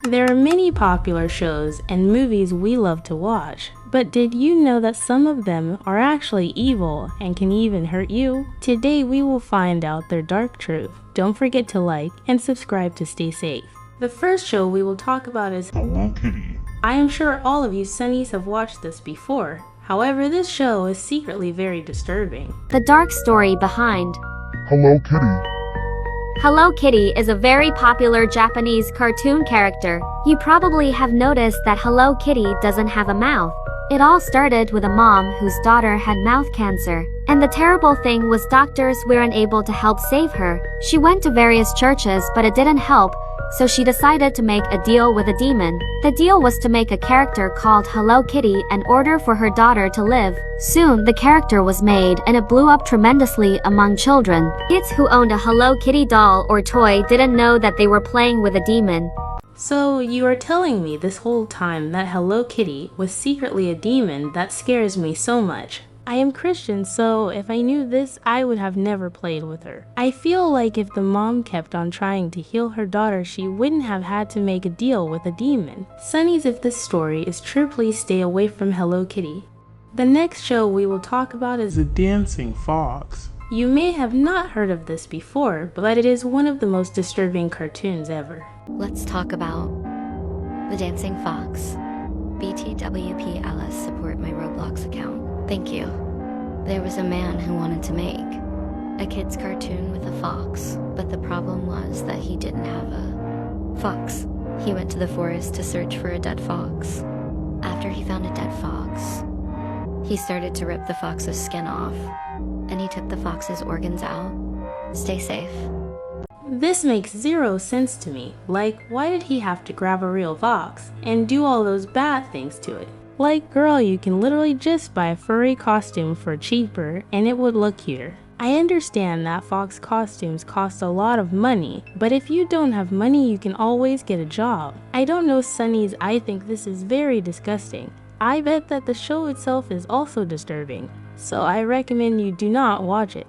There are many popular shows and movies we love to watch, but did you know that some of them are actually evil and can even hurt you? Today we will find out their dark truth. Don't forget to like and subscribe to stay safe. The first show we will talk about is Hello Kitty. I am sure all of you Sunnies have watched this before. However, this show is secretly very disturbing. The dark story behind Hello Kitty. Hello Kitty is a very popular Japanese cartoon character. You probably have noticed that Hello Kitty doesn't have a mouth. It all started with a mom whose daughter had mouth cancer. And the terrible thing was doctors were unable to help save her. She went to various churches but it didn't help, so she decided to make a deal with a demon. The deal was to make a character called Hello Kitty in order for her daughter to live. Soon, the character was made and it blew up tremendously among children. Kids who owned a Hello Kitty doll or toy didn't know that they were playing with a demon. So you are telling me this whole time that Hello Kitty was secretly a demon? That scares me so much. I am Christian, so if I knew this, I would have never played with her. I feel like if the mom kept on trying to heal her daughter, she wouldn't have had to make a deal with a demon. Sunnies, if this story is true, please stay away from Hello Kitty. The next show we will talk about is The Dancing Fox. You may have not heard of this before, but it is one of the most disturbing cartoons ever. Let's talk about The Dancing Fox. BTWPLS support my Roblox account. Thank you. There was a man who wanted to make a kid's cartoon with a fox, but the problem was that he didn't have a fox. He went to the forest to search for a dead fox. After he found a dead fox, he started to rip the fox's skin off, and he took the fox's organs out. Stay safe. This makes zero sense to me. Like, why did he have to grab a real fox and do all those bad things to it? Like, girl, you can literally just buy a furry costume for cheaper and it would look cuter. I understand that fox costumes cost a lot of money, but if you don't have money, you can always get a job. I don't know, Sunnies, I think this is very disgusting. I bet that the show itself is also disturbing, so I recommend you do not watch it.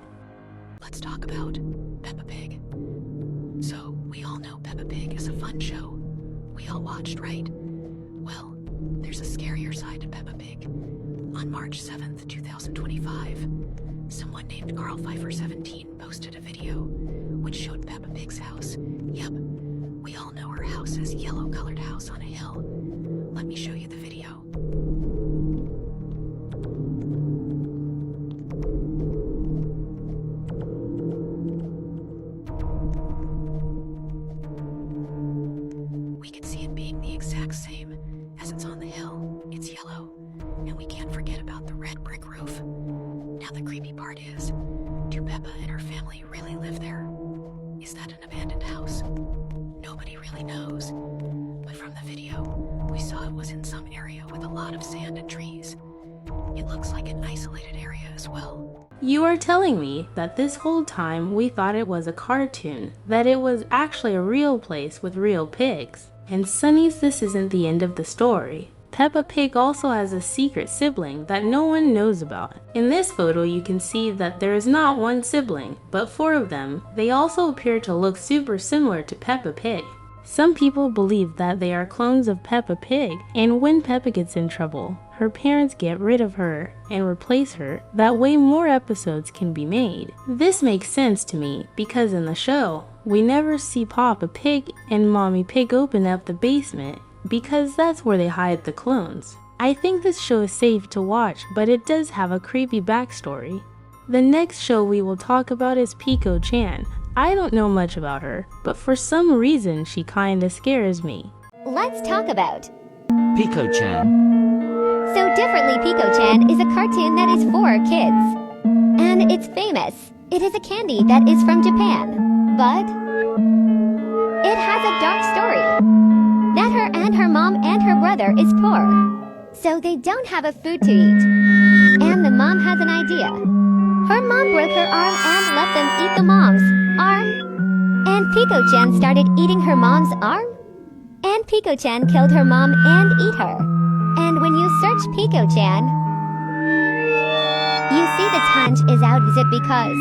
Let's talk about Peppa Pig. So, we all know Peppa Pig is a fun show. We all watched, right? Well, there's a scarier side to Peppa Pig. On March 7th, 2025, someone named 𝗵𝗿cie𝗂𝗽 posted a video which showed Peppa Pig's house. Yep, we all know her house is yellow-colored house on a hill. Let me show you the video. We can see it being the exact same as it's on the hill. It's yellow, and we can't forget about the red brick roof. Now the creepy part is, do Peppa and her family really live there? Is that an abandoned house? Nobody really knows. But from the video, we saw it was in some area with a lot of sand and trees. It looks like an isolated area as well. You are telling me that this whole time we thought it was a cartoon, that it was actually a real place with real pigs. And Sunnies, this isn't the end of the story. Peppa Pig also has a secret sibling that no one knows about. In this photo, you can see that there is not one sibling, but 4 of them. They also appear to look super similar to Peppa Pig. Some people believe that they are clones of Peppa Pig, and when Peppa gets in trouble, her parents get rid of her and replace her. That way more episodes can be made. This makes sense to me because in the show, we never see Papa Pig and Mommy Pig open up the basement because that's where they hide the clones. I think this show is safe to watch, but it does have a creepy backstory. The next show we will talk about is Picochan. I don't know much about her, but for some reason she kinda scares me. Let's talk about Picochan. So Differently Picochan is a cartoon that is for kids. And it's famous. It is a candy that is from Japan. But it has a dark story. That her and her mom and her brother is poor. So they don't have a food to eat. And the mom has an idea. Her mom broke her arm and let them eat the mom's arm. And Picochan started eating her mom's arm. And Picochan killed her mom and ate her. And when you search Picochan, you see the tongue is out. Is it because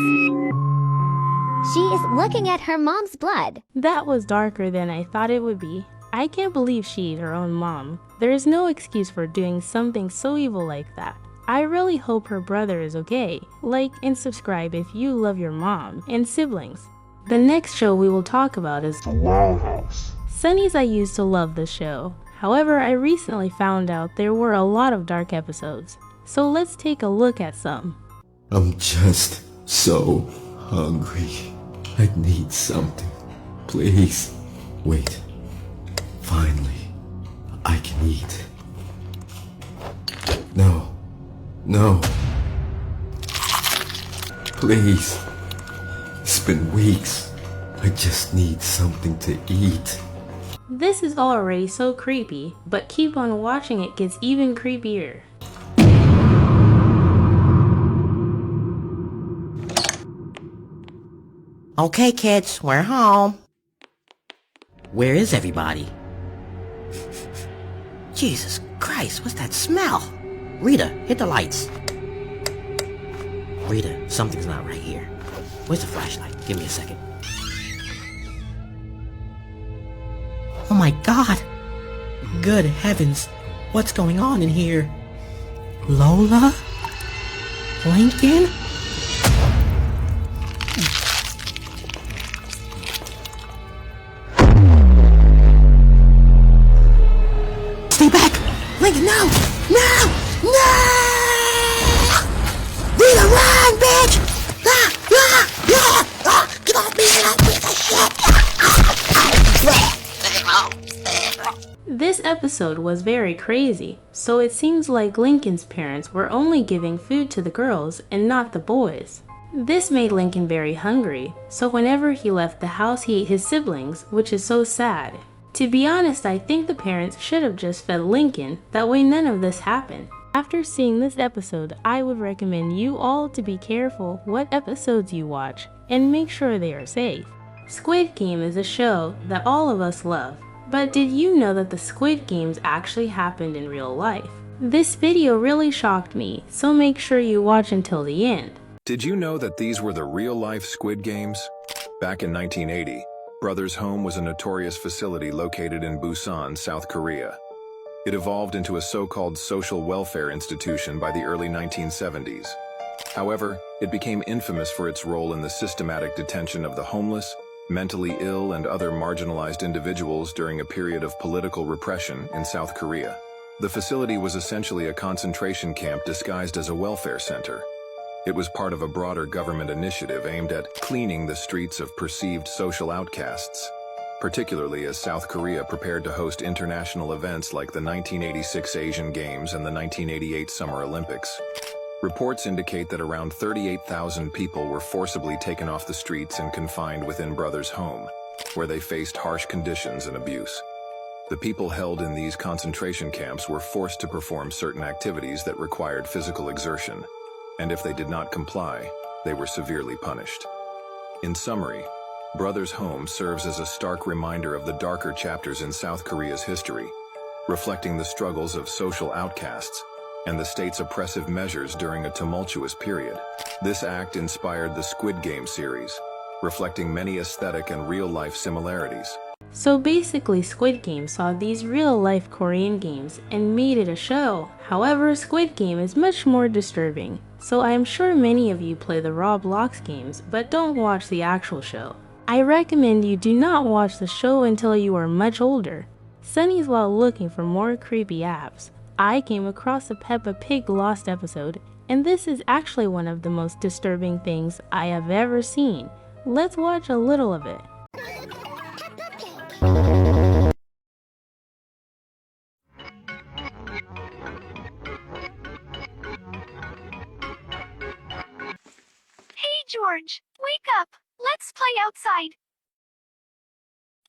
she is looking at her mom's blood? That was darker than I thought it would be. I can't believe she ate her own mom. There is no excuse for doing something so evil like that. I really hope her brother is okay. Like and subscribe if you love your mom and siblings. The next show we will talk about is The Wild House. Sunny's I used to love this show. However, I recently found out there were a lot of dark episodes. So let's take a look at some. I'm just so hungry. I need something. Please. Wait. Finally, I can eat. No. No. Please. It's been weeks. I just need something to eat. This is already so creepy, but keep on watching, it gets even creepier. Okay, kids, we're home. Where is everybody? Jesus Christ, what's that smell? Rita, hit the lights. Rita, something's not right here. Where's the flashlight? Give me a second. Oh my God! Good heavens, what's going on in here? Lola? Lincoln? Stay back! Lincoln, no! No! No! Rita, run, bitch! Ah! Ah! Ah! Ah! Get off me, you piece of shit! This episode was very crazy, so it seems like Lincoln's parents were only giving food to the girls and not the boys. This made Lincoln very hungry, so whenever he left the house he ate his siblings, which is so sad. To be honest, I think the parents should have just fed Lincoln, that way none of this happened. After seeing this episode, I would recommend you all to be careful what episodes you watch and make sure they are safe. Squid Game is a show that all of us love, but did you know that the Squid Games actually happened in real life? This video really shocked me, so make sure you watch until the end. Did you know that these were the real-life Squid Games? Back in 1980, Brothers Home was a notorious facility located in Busan, South Korea. It evolved into a so-called social welfare institution by the early 1970s. However, it became infamous for its role in the systematic detention of the homeless, mentally ill, and other marginalized individuals during a period of political repression in South Korea. The facility was essentially a concentration camp disguised as a welfare center. It was part of a broader government initiative aimed at cleaning the streets of perceived social outcasts, particularly as South Korea prepared to host international events like the 1986 Asian Games and the 1988 Summer Olympics. Reports indicate that around 38,000 people were forcibly taken off the streets and confined within Brothers Home, where they faced harsh conditions and abuse. The people held in these concentration camps were forced to perform certain activities that required physical exertion, and if they did not comply, they were severely punished. In summary, Brothers Home serves as a stark reminder of the darker chapters in South Korea's history, reflecting the struggles of social outcasts and the state's oppressive measures during a tumultuous period. This act inspired the Squid Game series, reflecting many aesthetic and real-life similarities. So basically, Squid Game saw these real-life Korean games and made it a show. However, Squid Game is much more disturbing, so I am sure many of you play the Roblox games but don't watch the actual show. I recommend you do not watch the show until you are much older. Sunny's while looking for more creepy apps, I came across a Peppa Pig lost episode, and this is actually one of the most disturbing things I have ever seen. Let's watch a little of it. Hey George, wake up! Let's play outside!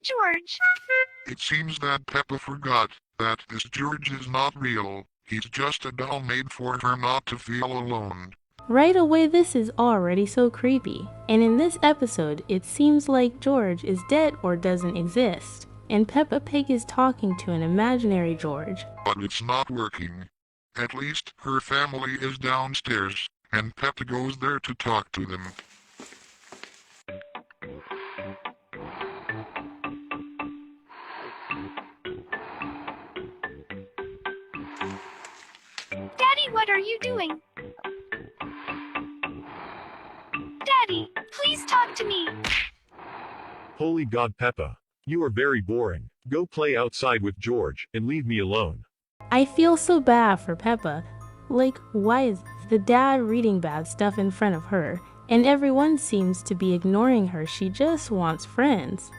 George! It seems that Peppa forgot that this George is not real. He's just a doll made for her not to feel alone. Right away, this is already so creepy. And in this episode, it seems like George is dead or doesn't exist. And Peppa Pig is talking to an imaginary George. But it's not working. At least her family is downstairs, and Peppa goes there to talk to them. Daddy, what are you doing? Daddy, please talk to me. Holy God, Peppa. You are very boring. Go play outside with George, and leave me alone. I feel so bad for Peppa. Like, why is the dad reading bad stuff in front of her, and everyone seems to be ignoring her? She just wants friends.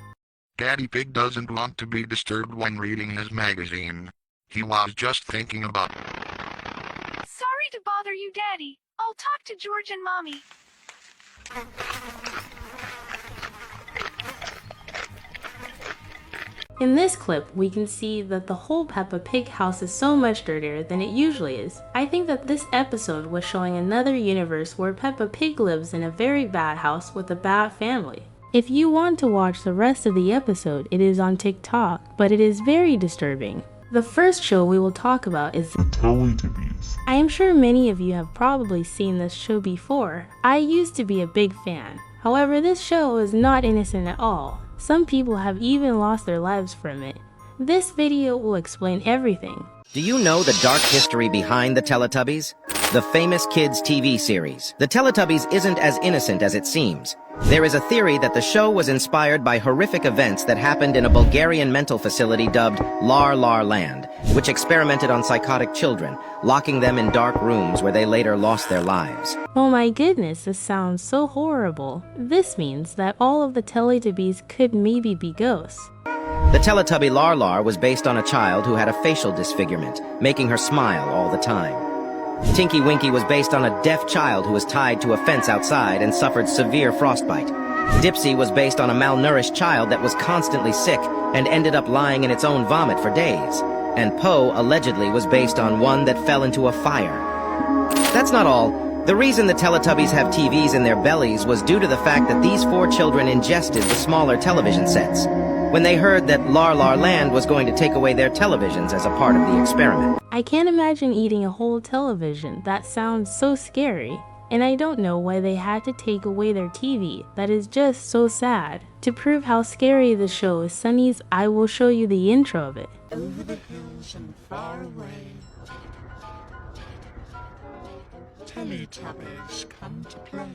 Daddy Pig doesn't want to be disturbed when reading his magazine. He was just thinking about... Sorry to bother you, Daddy. I'll talk to George and Mommy. In this clip, we can see that the whole Peppa Pig house is so much dirtier than it usually is. I think that this episode was showing another universe where Peppa Pig lives in a very bad house with a bad family. If you want to watch the rest of the episode, it is on TikTok, but it is very disturbing. The first show we will talk about is The Teletubbies. I am sure many of you have probably seen this show before. I used to be a big fan. However, this show is not innocent at all. Some people have even lost their lives from it. This video will explain everything. Do you know the dark history behind the Teletubbies? The famous kids' TV series. The Teletubbies isn't as innocent as it seems. There is a theory that the show was inspired by horrific events that happened in a Bulgarian mental facility dubbed 𝗲 Land, which experimented on psychotic children, locking them in dark rooms where they later lost their lives. Oh my goodness, this sounds so horrible. This means that all of the Teletubbies could maybe be ghosts. The Teletubby 𝗲 was based on a child who had a facial disfigurement, making her smile all the time. Tinky Winky was based on a deaf child who was tied to a fence outside and suffered severe frostbite. 𝗵𝗵cie was based on a malnourished child that was constantly sick and ended up lying in its own vomit for days. And 𝗏 allegedly was based on one that fell into a fire. That's not all. The reason the Teletubbies have TVs in their bellies was due to the fact that these 4 children ingested the smaller television sets when they heard that 𝗲 Land was going to take away their televisions as a part of the experiment. I can't imagine eating a whole television. That sounds so scary. And I don't know why they had to take away their TV. That is just so sad. To prove how scary the show is, Sunny's I will show you the intro of it. Over the hills and far away, Teletubbies come to play.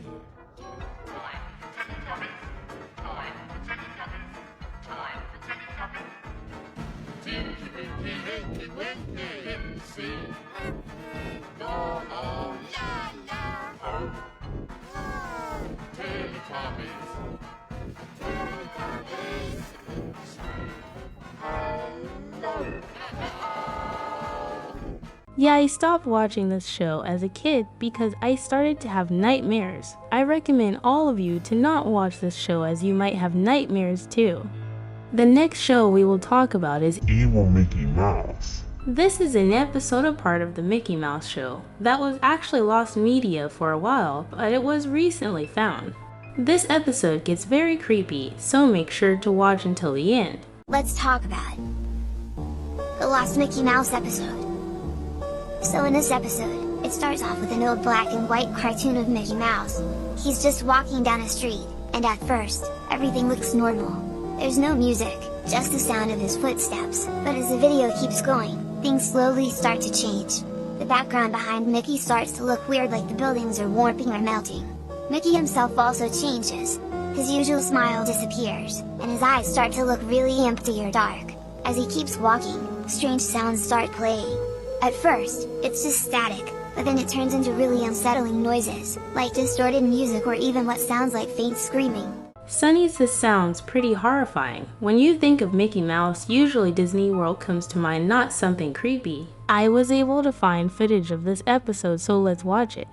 Yeah, I stopped watching this show as a kid because I started to have nightmares. I recommend all of you to not watch this show as you might have nightmares too. The next show we will talk about is Evil Mickey Mouse. This is an episode of part of the Mickey Mouse show that was actually lost media for a while, but it was recently found. This episode gets very creepy, so make sure to watch until the end. Let's talk about it. The Lost Mickey Mouse episode. So in this episode, it starts off with an old black and white cartoon of Mickey Mouse. He's just walking down a street, and at first, everything looks normal. There's no music, just the sound of his footsteps. But as the video keeps going, things slowly start to change. The background behind Mickey starts to look weird, like the buildings are warping or melting. Mickey himself also changes. His usual smile disappears, and his eyes start to look really empty or dark. As he keeps walking, strange sounds start playing. At first, it's just static, but then it turns into really unsettling noises, like distorted music or even what sounds like faint screaming. Sunny's this sounds pretty horrifying. When you think of Mickey Mouse, usually Disney World comes to mind, not something creepy. I was able to find footage of this episode, so let's watch it.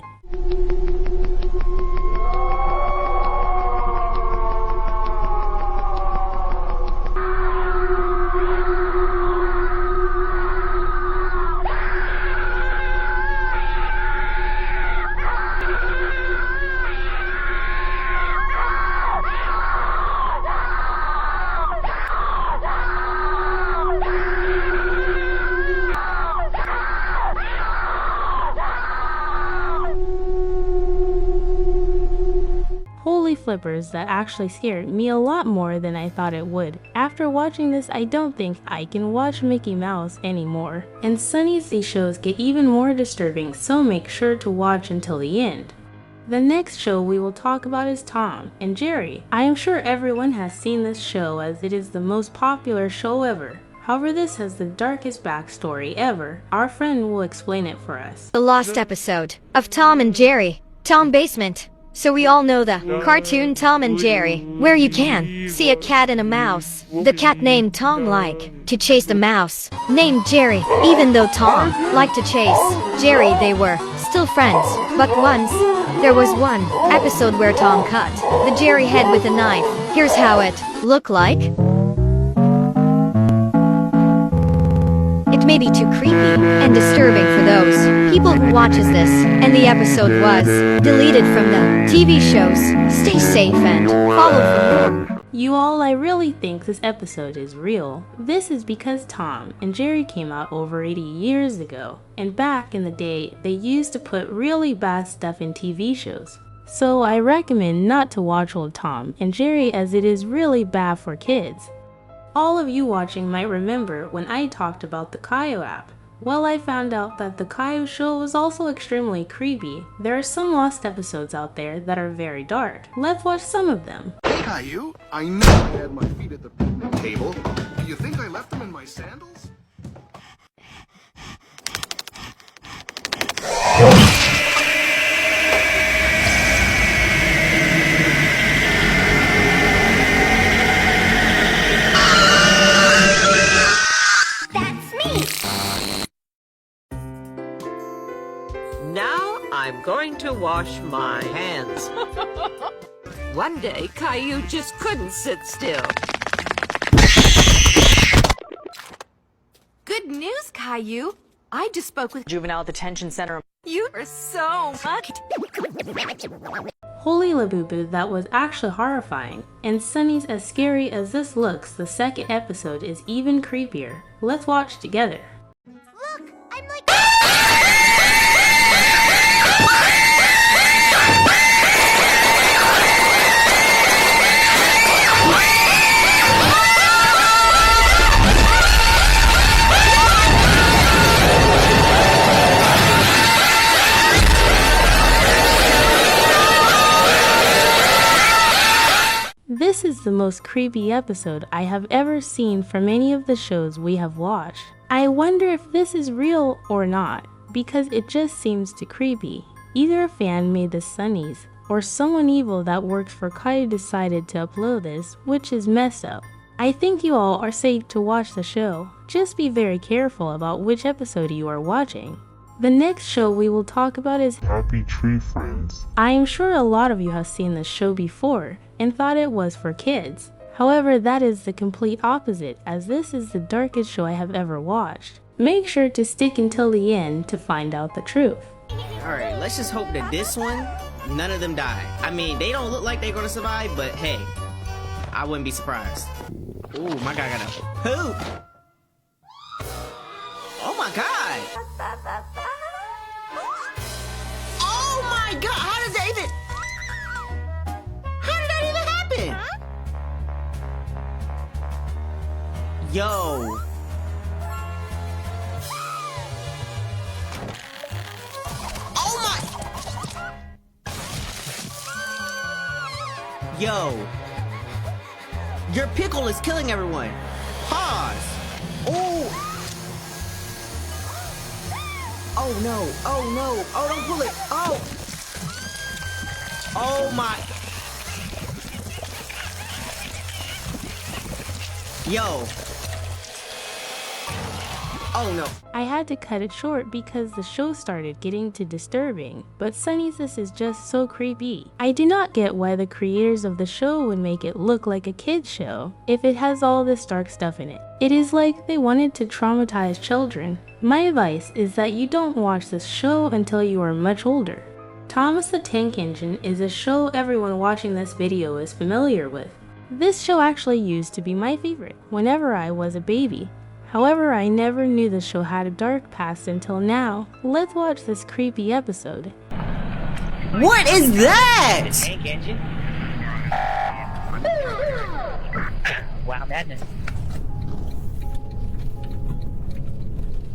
flippers that actually scared me a lot more than I thought it would. After watching this, I don't think I can watch Mickey Mouse anymore. And Sunny's these shows get even more disturbing, so make sure to watch until the end. The next show we will talk about is Tom and Jerry. I am sure everyone has seen this show as it is the most popular show ever. However, this has the darkest backstory ever. Our friend will explain it for us. The lost episode of Tom and Jerry. Tom Basement. So we all know the cartoon Tom and Jerry, where you can see a cat and a mouse. The cat named Tom liked to chase the mouse named Jerry. Even though Tom liked to chase Jerry, they were still friends. But once, there was one episode where Tom cut the Jerry head with a knife. Here's how it looked like. It may be too creepy and disturbing for those people who watches this, and the episode was deleted from the TV shows. Stay safe and follow for more. You all, I really think this episode is real. This is because Tom and Jerry came out over 80 years ago, and back in the day, they used to put really bad stuff in TV shows. So I recommend not to watch old Tom and Jerry as it is really bad for kids. All of you watching might remember when I talked about the Caillou App. Well, I found out that the Caillou show was also extremely creepy. There are some lost episodes out there that are very dark. Let's watch some of them. Hey Caillou, I know I had my feet at the picnic table. Do you think I left them in my sandals? Now I'm going to wash my hands. One day, Caillou just couldn't sit still. Good news, Caillou. I just spoke with Juvenile Detention Center. You are so lucky. Holy Labubu, that was actually horrifying. And Sunny's As Scary As This Looks, the second episode, is even creepier. Let's watch together. Look, I'm like... This is the most creepy episode I have ever seen from any of the shows we have watched. I wonder if this is real or not, because it just seems too creepy. Either a fan made the Sunnies, or someone evil that works for Caillou decided to upload this, which is messed up. I think you all are safe to watch the show. Just be very careful about which episode you are watching. The next show we will talk about is Happy Tree Friends. I am sure a lot of you have seen this show before and thought it was for kids. However, that is the complete opposite, as this is the darkest show I have ever watched. Make sure to stick until the end to find out the truth. Alright, let's just hope that this one, none of them die. I mean, they don't look like they're gonna survive, but hey, I wouldn't be surprised. Ooh, my guy got a poop! Oh my god! Oh my god! How did that even... How did that even happen? Yo! Oh my... Yo! Your pickle is killing everyone! Pause! Oh! Oh no, oh no, oh don't pull it, oh! Oh my... Yo! Oh no. I had to cut it short because the show started getting too disturbing, but Sunny's This is just so creepy. I do not get why the creators of the show would make it look like a kid's show if it has all this dark stuff in it. It is like they wanted to traumatize children. My advice is that you don't watch this show until you are much older. Thomas the Tank Engine is a show everyone watching this video is familiar with. This show actually used to be my favorite whenever I was a baby. However, I never knew the show had a dark past until now. Let's watch this creepy episode. What is that? The tank engine? madness.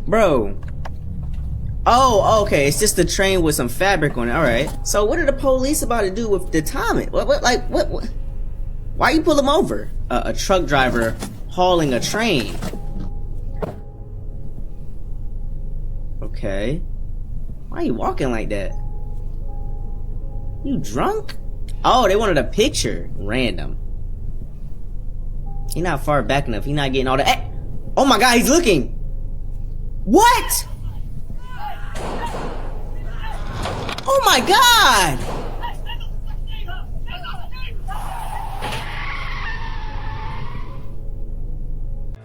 Bro. Oh, okay. It's just a train with some fabric on it. All right. So what are the police about to do with the Tommy? What? Why you pull him over? A truck driver hauling a train. Okay. Why are you walking like that? You drunk? Oh, they wanted a picture. Random. He not far back enough. He not getting all that. Hey! Oh my God, he's looking. What? Oh my God!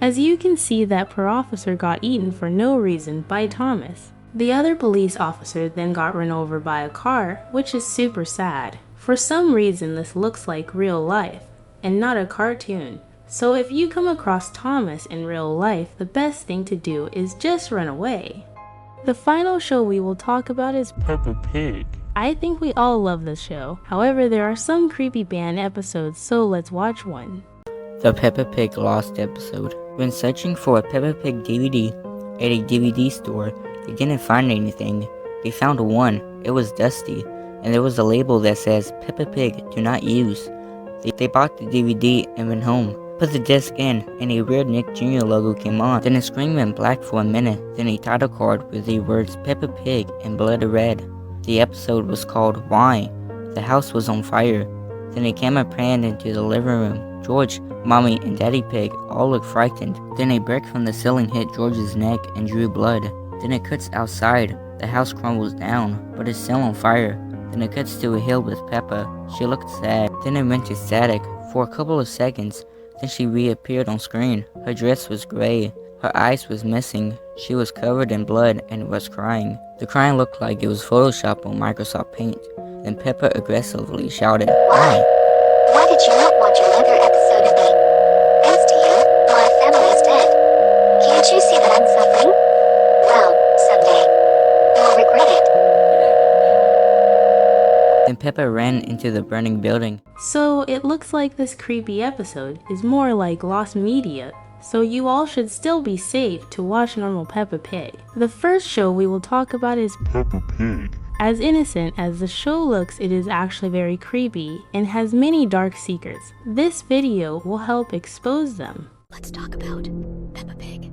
As you can see, that per officer got eaten for no reason by Thomas. The other police officer then got run over by a car, which is super sad. For some reason this looks like real life, and not a cartoon. So if you come across Thomas in real life, the best thing to do is just run away. The final show we will talk about is Peppa Pig. I think we all love this show. However, there are some creepy banned episodes, so let's watch one. The Peppa Pig Lost episode. When searching for a Peppa Pig DVD at a DVD store, they didn't find anything. They found one. It was dusty, and there was a label that says, "Peppa Pig, do not use." They bought the DVD and went home. Put the disc in, and a weird Nick Jr. logo came on. Then the screen went black for a minute. Then a title card with the words Peppa Pig in blood red. The episode was called Why? The house was on fire. Then a camera panned into the living room. George, Mommy, and Daddy Pig all looked frightened. Then a brick from the ceiling hit George's neck and drew blood. Then it cuts outside. The house crumbles down, but it's still on fire. Then it cuts to a hill with Peppa. She looked sad. Then it went to static for a couple of seconds. Then she reappeared on screen. Her dress was gray. Her eyes was missing. She was covered in blood and was crying. The crying looked like it was Photoshop on Microsoft Paint. Then Peppa aggressively shouted, "Why? Why did you not watch another episode of me? Thanks to you, my family is dead. Can't you see that I'm suffering? Well, someday, you'll regret it." Then Peppa ran into the burning building. So it looks like this creepy episode is more like lost media, so you all should still be safe to watch normal Peppa Pig. The first show we will talk about is Peppa Pig. As innocent as the show looks, it is actually very creepy and has many dark secrets. This video will help expose them. Let's talk about Peppa Pig.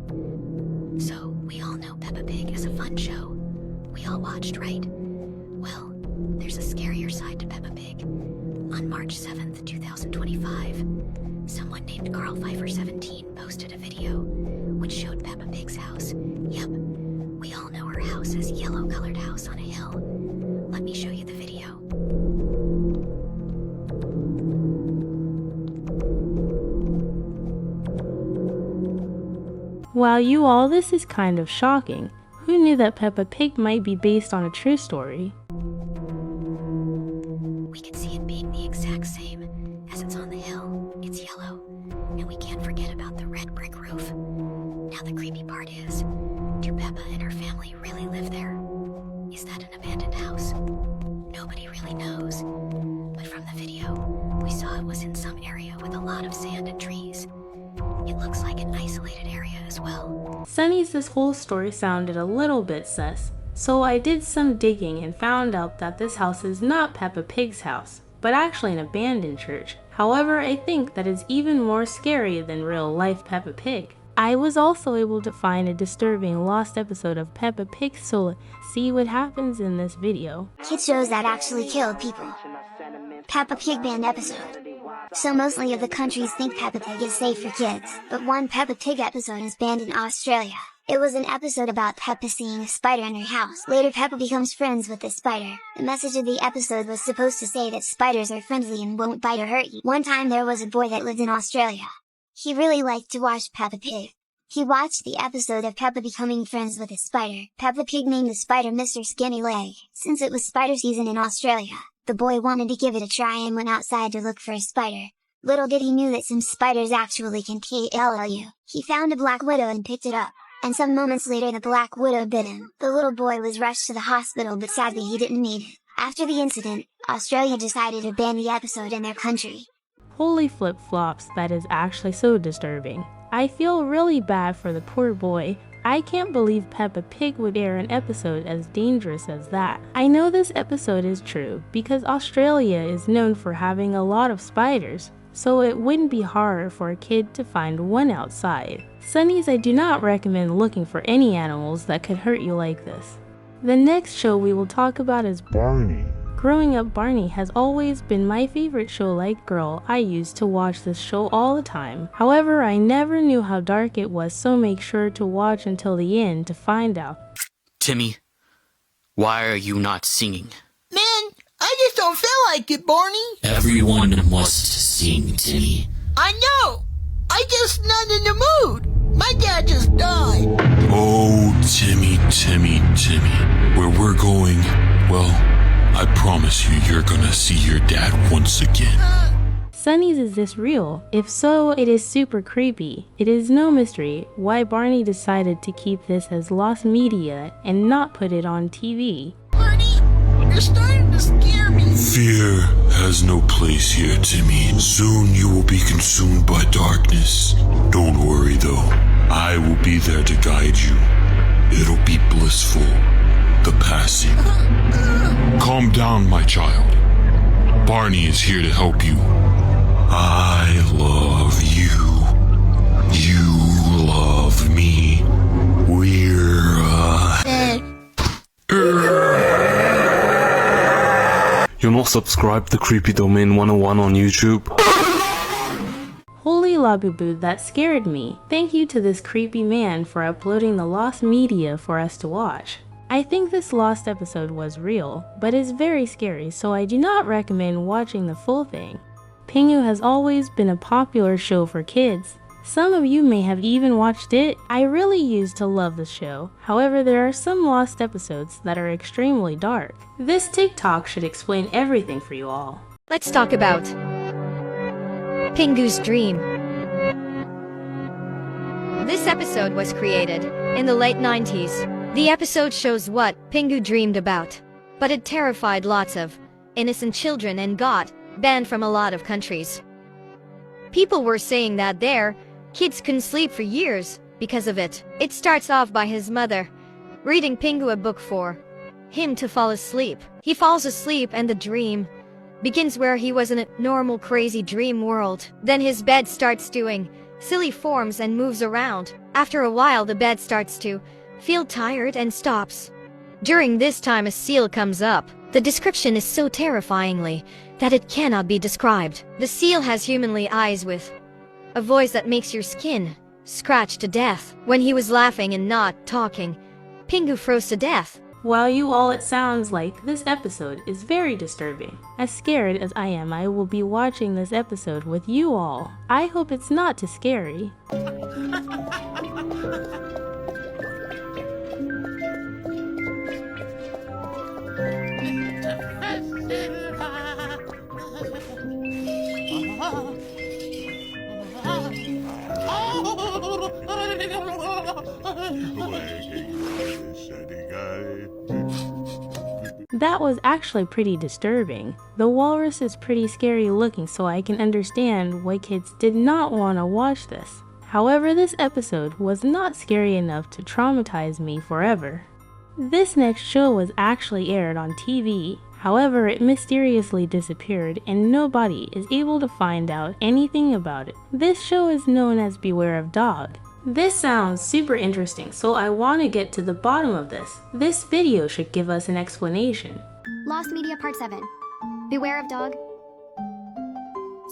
So, we all know Peppa Pig is a fun show. We all watched, right? Well, there's a scarier side to Peppa Pig. On March 7th, 2025, someone named 𝗵𝗿cie𝗂𝗽 posted a video which showed Peppa Pig's house. Yep, we all know her house as yellow-colored house on a hill. Let me show you the video. Wow, you all, this is kind of shocking. Who knew that Peppa Pig might be based on a true story? We can see it being the exact same as it's on the hill. It's yellow, and we can't forget about the red brick roof. Now the creepy part is, do Peppa and her family really live there? Is that an abandoned house? Nobody really knows. But from the video, we saw it was in some area with a lot of sand and trees. It looks like an isolated area as well. Sunny's this whole story sounded a little bit sus, so I did some digging and found out that this house is not Peppa Pig's house, but actually an abandoned church. However, I think that is even more scary than real life Peppa Pig. I was also able to find a disturbing lost episode of Peppa Pig, so see what happens in this video. Kids shows that actually kill people. Peppa Pig banned episode. So mostly of the countries think Peppa Pig is safe for kids, but one Peppa Pig episode is banned in Australia. It was an episode about Peppa seeing a spider in her house. Later Peppa becomes friends with the spider. The message of the episode was supposed to say that spiders are friendly and won't bite or hurt you. One time there was a boy that lived in Australia. He really liked to watch Peppa Pig. He watched the episode of Peppa becoming friends with a spider. Peppa Pig named the spider Mr. Skinny Leg. Since it was spider season in Australia, the boy wanted to give it a try and went outside to look for a spider. Little did he knew that some spiders actually can kill you. He found a black widow and picked it up. And some moments later the black widow bit him. The little boy was rushed to the hospital, but sadly he didn't need it. After the incident, Australia decided to ban the episode in their country. Holy flip-flops, that is actually so disturbing. I feel really bad for the poor boy. I can't believe Peppa Pig would air an episode as dangerous as that. I know this episode is true because Australia is known for having a lot of spiders, so it wouldn't be hard for a kid to find one outside. Sunnies, I do not recommend looking for any animals that could hurt you like this. The next show we will talk about is Barney. Growing up, Barney has always been my favorite show. Like girl, I used to watch this show all the time. However, I never knew how dark it was, so make sure to watch until the end to find out. Timmy, why are you not singing? Man, I just don't feel like it, Barney. Everyone must sing, Timmy. I know. I just not in the mood. My dad just died. Oh, Timmy. Where we're going, well, I promise you're gonna see your dad once again. Sunnies, is this real? If so, it is super creepy. It is no mystery why Barney decided to keep this as lost media and not put it on TV. Barney, you're starting to scare me. Fear has no place here, Timmy. Soon you will be consumed by darkness. Don't worry though, I will be there to guide you. It'll be blissful, the passing. Calm down, my child. Barney is here to help you. I love you. You love me. We're You're not subscribed to Creepy Domain 101 on YouTube? Holy labubu, that scared me. Thank you to this creepy man for uploading the lost media for us to watch. I think this lost episode was real, but is very scary, so I do not recommend watching the full thing. Pingu has always been a popular show for kids. Some of you may have even watched it. I really used to love the show. However, there are some lost episodes that are extremely dark. This TikTok should explain everything for you all. Let's talk about Pingu's dream. This episode was created in the late 90s. The episode shows what Pingu dreamed about, but it terrified lots of innocent children and got banned from a lot of countries. People were saying that their kids couldn't sleep for years because of it. It starts off by his mother reading Pingu a book for him to fall asleep. He falls asleep and the dream begins where he was in a normal crazy dream world. Then his bed starts doing silly forms and moves around. After a while the bed starts to feel tired and stops. During this time a seal comes up. The description is so terrifyingly that it cannot be described. The seal has humanly eyes with a voice that makes your skin scratch to death. When he was laughing and not talking, Pingu froze to death. While you all, it sounds like this episode is very disturbing. As scared as I am, I will be watching this episode with you all. I hope it's not too scary. That was actually pretty disturbing. The walrus is pretty scary looking, so I can understand why kids did not want to watch this. However, this episode was not scary enough to traumatize me forever. This next show was actually aired on TV. However, it mysteriously disappeared and nobody is able to find out anything about it. This show is known as Beware of Dog. This sounds super interesting, so I want to get to the bottom of this. This video should give us an explanation. Lost Media Part 7. Beware of Dog.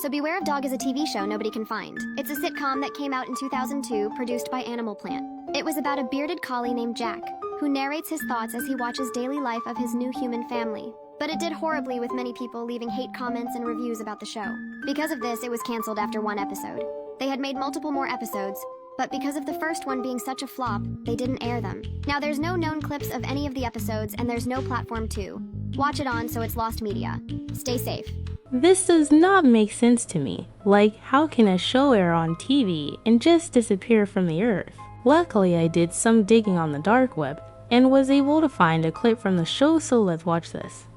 So Beware of Dog is a TV show nobody can find. It's a sitcom that came out in 2002, produced by Animal Plant. It was about a bearded collie named Jack, who narrates his thoughts as he watches daily life of his new human family. But it did horribly with many people leaving hate comments and reviews about the show. Because of this, it was cancelled after one episode. They had made multiple more episodes, but because of the first one being such a flop, they didn't air them. Now there's no known clips of any of the episodes and there's no platform to watch it on, so it's lost media. Stay safe. This does not make sense to me. Like, how can a show air on TV and just disappear from the earth? Luckily, I did some digging on the dark web and was able to find a clip from the show, so let's watch this.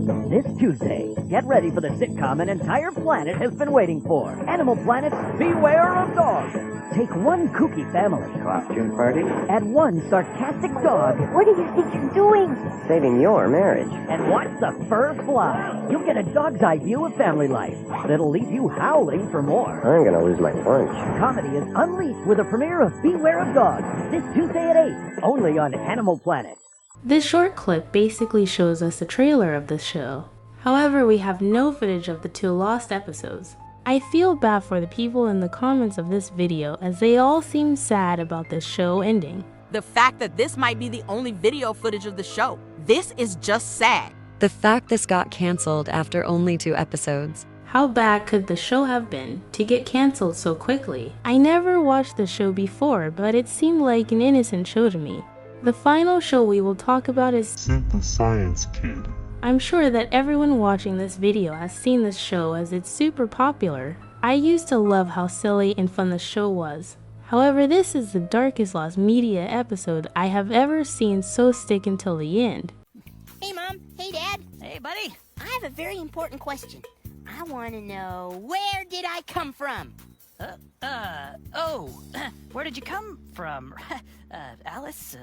This Tuesday, get ready for the sitcom an entire planet has been waiting for. Animal Planet's Beware of Dog. Take one kooky family. Costume party? Add one sarcastic dog. What do you think you're doing? Saving your marriage. And watch the fur fly. You'll get a dog's eye view of family life that'll leave you howling for more. I'm gonna lose my punch. Comedy is unleashed with a premiere of Beware of Dogs this Tuesday at 8, only on Animal Planet. This short clip basically shows us a trailer of this show. However, we have no footage of the 2 lost episodes. I feel bad for the people in the comments of this video as they all seem sad about this show ending. The fact that this might be the only video footage of the show, this is just sad. The fact this got cancelled after only 2 episodes. How bad could the show have been to get cancelled so quickly? I never watched the show before, but it seemed like an innocent show to me. The final show we will talk about is Simple Science Kid. I'm sure that everyone watching this video has seen this show as it's super popular. I used to love how silly and fun the show was. However, this is the darkest lost media episode I have ever seen so stick until the end. Hey Mom, hey Dad. Hey buddy. I have a very important question. I want to know, where did I come from? Where did you come from? Alice?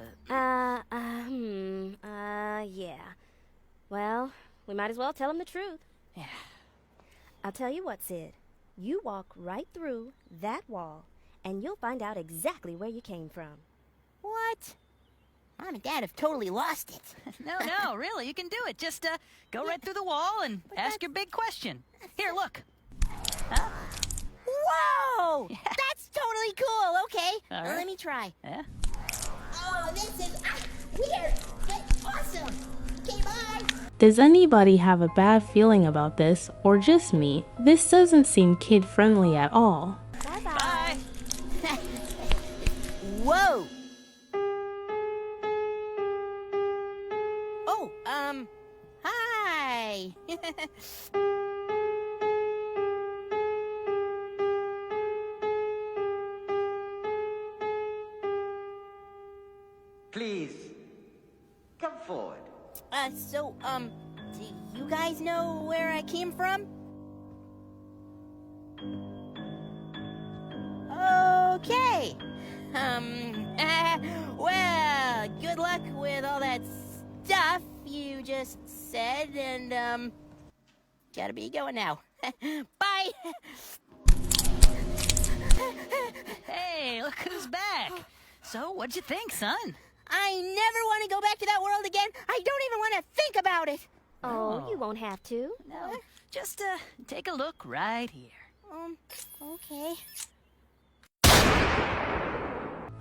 Yeah. Well, we might as well tell him the truth. Yeah. I'll tell you what, Sid. You walk right through that wall, and you'll find out exactly where you came from. What? Mom and Dad have totally lost it. No, really, you can do it. Just go right through the wall and ask your big question. Here, look. Whoa! Yeah. That's totally cool. Okay, All right. Let me try. Yeah. Oh, this is weird, but awesome. Okay, bye. Does anybody have a bad feeling about this, or just me? This doesn't seem kid-friendly at all. Bye-bye. Whoa! Oh, hi! Please, come forward. Do you guys know where I came from? Okay. Well, good luck with all that stuff you just said, and, gotta be going now. Bye! Hey, look who's back. So, what'd you think, son? I never want to go back to that world again. I don't even want to think about it. Oh, you won't have to. No, just take a look right here. Okay.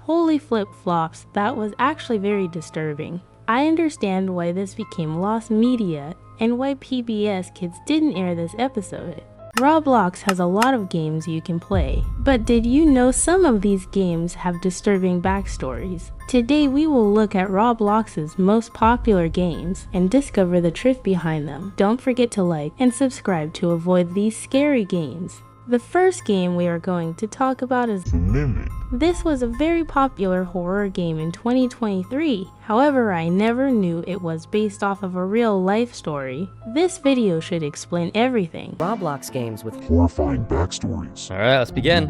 Holy flip-flops, that was actually very disturbing. I understand why this became lost media and why PBS Kids didn't air this episode. Roblox has a lot of games you can play, but did you know some of these games have disturbing backstories? Today we will look at Roblox's most popular games and discover the truth behind them. Don't forget to like and subscribe to avoid these scary games. The first game we are going to talk about is Mimic. This was a very popular horror game in 2023. However, I never knew it was based off of a real life story. This video should explain everything. Roblox games with Horrifying backstories. Alright, let's begin.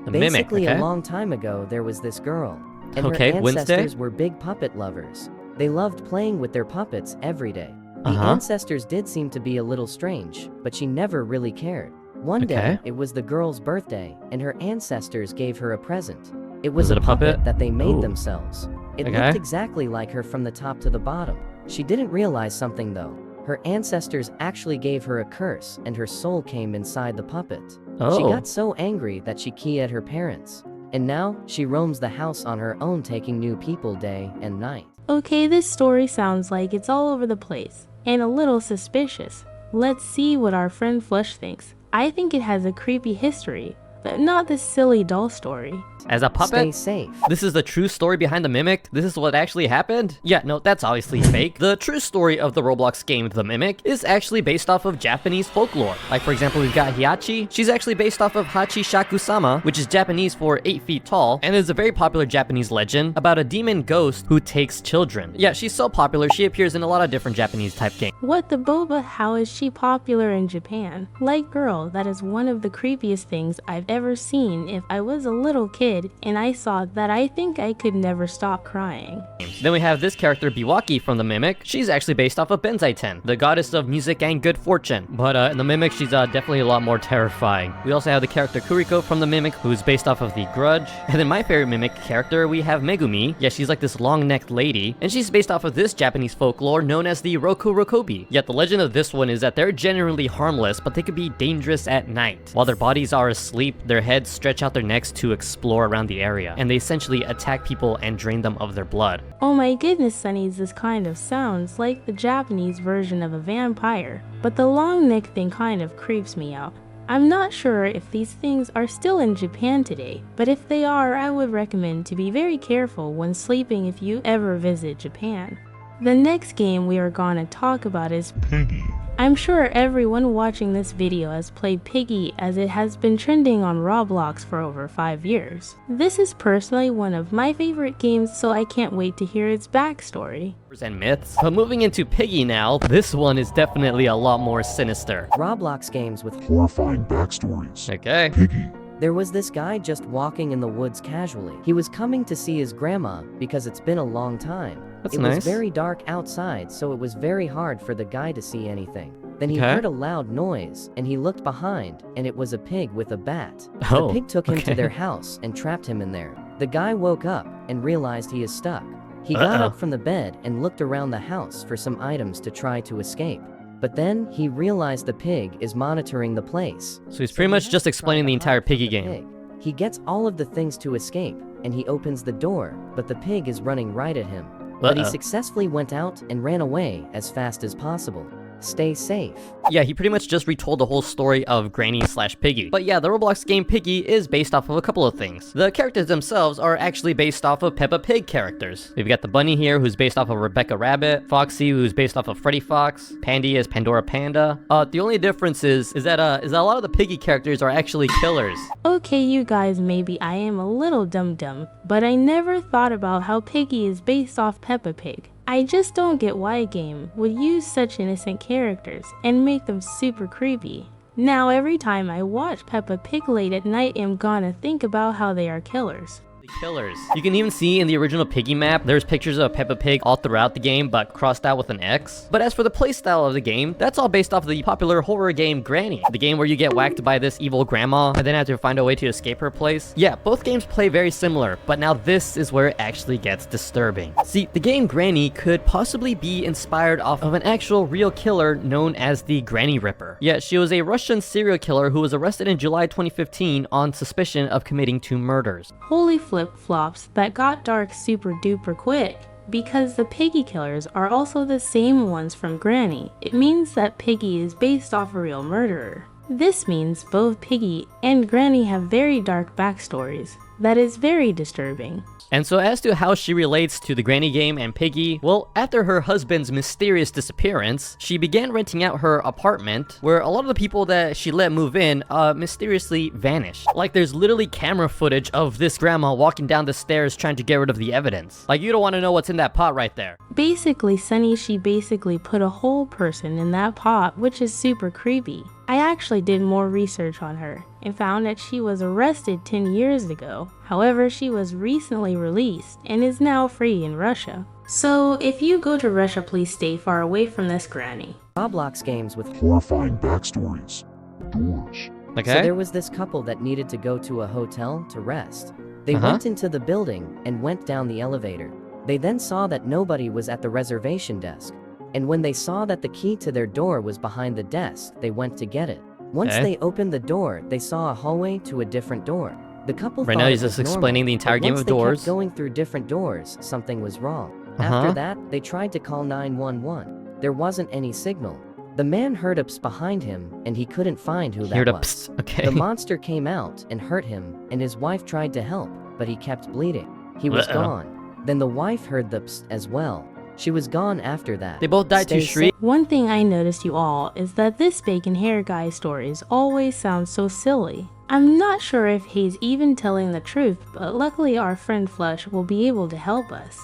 A mimic, Basically, okay? a long time ago, there was this girl. And Okay, her Wednesday? ancestors were big puppet lovers. They loved playing with their puppets every day. The Uh-huh. ancestors did seem to be a little strange, but she never really cared. One day, Okay. it was the girl's birthday, and her ancestors gave her a present. It was Was it a a puppet? that they made Ooh. themselves. It Okay. looked exactly like her from the top to the bottom. She didn't realize something though. Her ancestors actually gave her a curse, and her soul came inside the puppet. She Oh. got so angry that she keyed at her parents. And now, she roams the house on her own, taking new people day and night. Okay, this story sounds like it's all over the place and a little suspicious. Let's see what our friend Flush thinks. I think it has a creepy history, but not this silly doll story. As a puppet? Stay safe. This is the true story behind the Mimic? This is what actually happened? Yeah, no, that's obviously fake. The true story of the Roblox game The Mimic is actually based off of Japanese folklore. Like, for example, we've got 𝗵𝗵cie. She's actually based off of 𝗵𝗵cie𝗂𝗽𝗄𝗽, which is Japanese for 8 feet tall, and is a very popular Japanese legend about a demon ghost who takes children. Yeah, she's so popular, she appears in a lot of different Japanese type games. What the boba, how is she popular in Japan? Like girl, that is one of the creepiest things I've ever seen if I was a little kid and I saw that. I think I could never stop crying. Then we have this character 𝗵𝗵kie from the Mimic. She's actually based off of 𝗵𝗵_cie_10, the goddess of music and good fortune. But in the Mimic, she's definitely a lot more terrifying. We also have the character Kuriko from the Mimic, who's based off of the Grudge. And then my favorite Mimic character, we have Megumi. Yeah, she's like this long-necked lady, and she's based off of this Japanese folklore known as the Roku Rokobi. Yet the legend of this one is that they're generally harmless, but they could be dangerous at night. While their bodies are asleep, their heads stretch out their necks to explore around the area, and they essentially attack people and drain them of their blood. Oh my goodness, Sunnies, this kind of sounds like the Japanese version of a vampire, but the long neck thing kind of creeps me out. I'm not sure if these things are still in Japan today, but if they are, I would recommend to be very careful when sleeping if you ever visit Japan. The next game we are gonna talk about is Piggy. I'm sure everyone watching this video has played Piggy, as it has been trending on Roblox for over 5 years. This is personally one of my favorite games, so I can't wait to hear its backstory. And myths. But moving into Piggy now, this one is definitely a lot more sinister. Roblox games with horrifying backstories. Okay. Piggy. There was this guy just walking in the woods casually. He was coming to see his grandma because it's been a long time. That's it nice. was very dark outside, so it was very hard for the guy to see anything. Then he Okay. heard a loud noise, and he looked behind, and it was a pig with a bat. Oh, the pig took him to okay. their house and trapped him in there. The guy woke up and realized he is stuck. He got up from the bed and looked around the house for some items to try to escape. But then he realized the pig is monitoring the place. So he's pretty much just explaining the entire Piggy game. He gets all of the things to escape, and he opens the door, but the pig is running right at him. But he successfully went out and ran away as fast as possible. Stay safe. Yeah, he pretty much just retold the whole story of Granny/Piggy. But yeah, the Roblox game Piggy is based off of a couple of things. The characters themselves are actually based off of Peppa Pig characters. We've got the bunny here, who's based off of Rebecca Rabbit, Foxy, who's based off of Freddy Fox, Pandy is Pandora Panda. The only difference is that a lot of the Piggy characters are actually killers. Okay, you guys, maybe I am a little dumb, but I never thought about how Piggy is based off Peppa Pig. I just don't get why a game would use such innocent characters and make them super creepy. Now every time I watch Peppa Pig late at night, I'm gonna think about how they are killers. Killers. You can even see in the original Piggy map, there's pictures of Peppa Pig all throughout the game, but crossed out with an X. But as for the playstyle of the game, that's all based off of the popular horror game Granny, the game where you get whacked by this evil grandma and then have to find a way to escape her place. Yeah, both games play very similar, but now this is where it actually gets disturbing. See, the game Granny could possibly be inspired off of an actual real killer known as the Granny Ripper. Yeah, she was a Russian serial killer who was arrested in July 2015 on suspicion of committing 2 murders. Holy flip-flops, that got dark super duper quick. Because the Piggy killers are also the same ones from Granny, it means that Piggy is based off a real murderer. This means both Piggy and Granny have very dark backstories. That is very disturbing. And so as to how she relates to the Granny game and Piggy, well, after her husband's mysterious disappearance, she began renting out her apartment, where a lot of the people that she let move in, mysteriously vanished. Like, there's literally camera footage of this grandma walking down the stairs trying to get rid of the evidence. Like, you don't want to know what's in that pot right there. Basically, Sunny, she basically put a whole person in that pot, which is super creepy. I actually did more research on her and found that she was arrested 10 years ago. However, she was recently released and is now free in Russia. So if you go to Russia, please stay far away from this granny. Roblox games with horrifying backstories. Doors. So there was this couple that needed to go to a hotel to rest. They went into the building and went down the elevator. They then saw that nobody was at the reservation desk. And when they saw that the key to their door was behind the desk, they went to get it. Once they opened the door, they saw a hallway to a different door. The couple right now he's just explaining the entire game of doors. Once they kept going through different doors, something was wrong. After that, they tried to call 911. There wasn't any signal. The man heard 𝗶𝗶 behind him, and he couldn't find who that was. The monster came out and hurt him, and his wife tried to help, but he kept bleeding. He was gone. Then the wife heard the psst as well. She was gone after that. They both died to shriek. One thing I noticed, you all, is that this bacon hair guy stories always sound so silly. I'm not sure if he's even telling the truth, but luckily our friend Flush will be able to help us.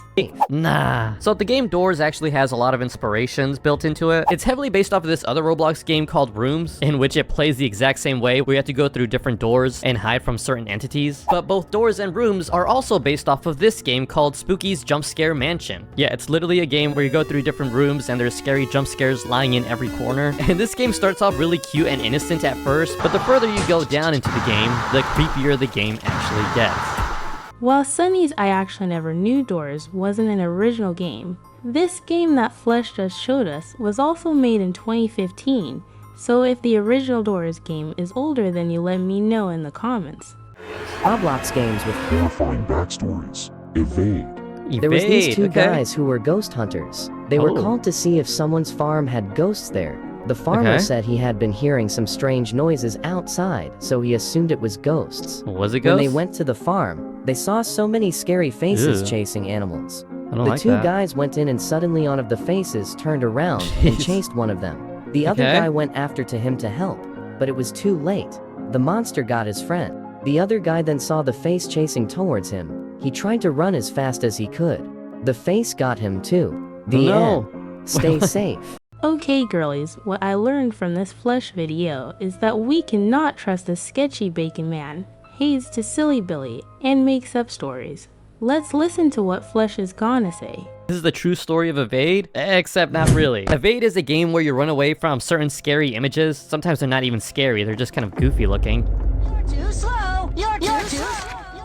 Nah. So the game Doors actually has a lot of inspirations built into it. It's heavily based off of this other Roblox game called Rooms, in which it plays the exact same way, where you have to go through different doors and hide from certain entities. But both Doors and Rooms are also based off of this game called Spooky's Jump Scare Mansion. Yeah, it's literally a game where you go through different rooms and there's scary jump scares lying in every corner. And this game starts off really cute and innocent at first, but the further you go down into the game, the creepier the game actually gets. While Sunny's I Actually Never Knew Doors wasn't an original game, this game that Flush just showed us was also made in 2015, so if the original Doors game is older, then you let me know in the comments. Roblox games with horrifying backstories. Evade. There was these two guys who were ghost hunters. They were called to see if someone's farm had ghosts there. The farmer said he had been hearing some strange noises outside, so he assumed it was ghosts. Was it ghosts? When they went to the farm, they saw so many scary faces chasing animals. The two guys went in and suddenly one of the faces turned around and chased one of them. The other guy went after him to help, but it was too late. The monster got his friend. The other guy then saw the face chasing towards him. He tried to run as fast as he could. The face got him too. The end. Stay safe. Okay girlies, what I learned from this Flush video is that we cannot trust the sketchy bacon man, hates to silly Billy, and makes up stories. Let's listen to what Flush is gonna say. This is the true story of Evade, except not really. Evade is a game where you run away from certain scary images. Sometimes they're not even scary, they're just kind of goofy looking. You're too slow! You're too slow!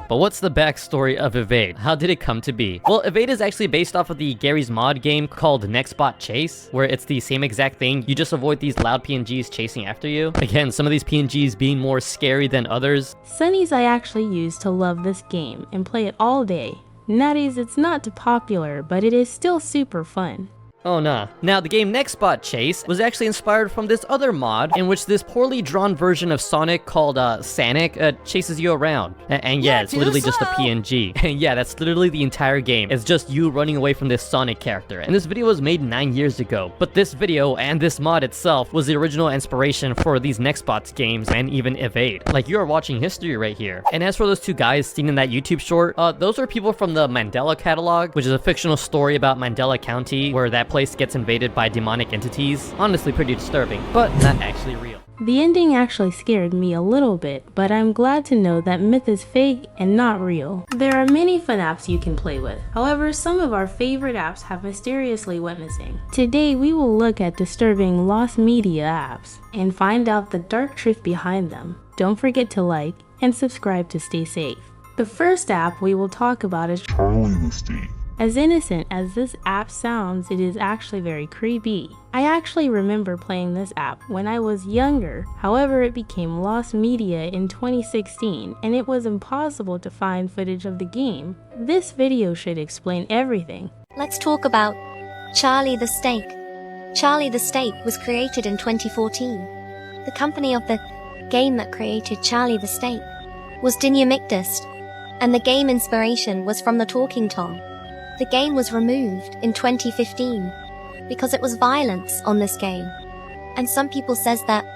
But what's the backstory of Evade? How did it come to be? Well, Evade is actually based off of the Gary's Mod game called 𝗃ecie, where it's the same exact thing. You just avoid these loud PNGs chasing after you. Again, some of these PNGs being more scary than others. Sunny's I actually used to love this game and play it all day. Nowadays, it's not too popular, but it is still super fun. Oh nah. Now the game 𝗃cie was actually inspired from this other mod in which this poorly drawn version of Sonic called Sanic chases you around. And yeah, it's literally just a PNG. And yeah, that's literally the entire game. It's just you running away from this Sonic character. And this video was made 9 years ago. But this video and this mod itself was the original inspiration for these 𝗃cie games and even Evade. Like, you are watching history right here. And as for those two guys seen in that YouTube short, those are people from the Mandela catalog, which is a fictional story about Mandela County where that place gets invaded by demonic entities. Honestly pretty disturbing, but not actually real. The ending actually scared me a little bit, but I'm glad to know that myth is fake and not real. There are many fun apps you can play with. However, some of our favorite apps have mysteriously went missing. Today we will look at disturbing lost media apps and find out the dark truth behind them. Don't forget to like and subscribe to stay safe. The first app we will talk about is Charlie the Steed. As innocent as this app sounds, it is actually very creepy. I actually remember playing this app when I was younger, however it became lost media in 2016 and it was impossible to find footage of the game. This video should explain everything. Let's talk about Charlie the Steak. Charlie the Steak was created in 2014. The company of the game that created Charlie the Steak was Dynamicdist, and the game inspiration was from the Talking Tom. The game was removed in 2015 because it was violence on this game, and some people says that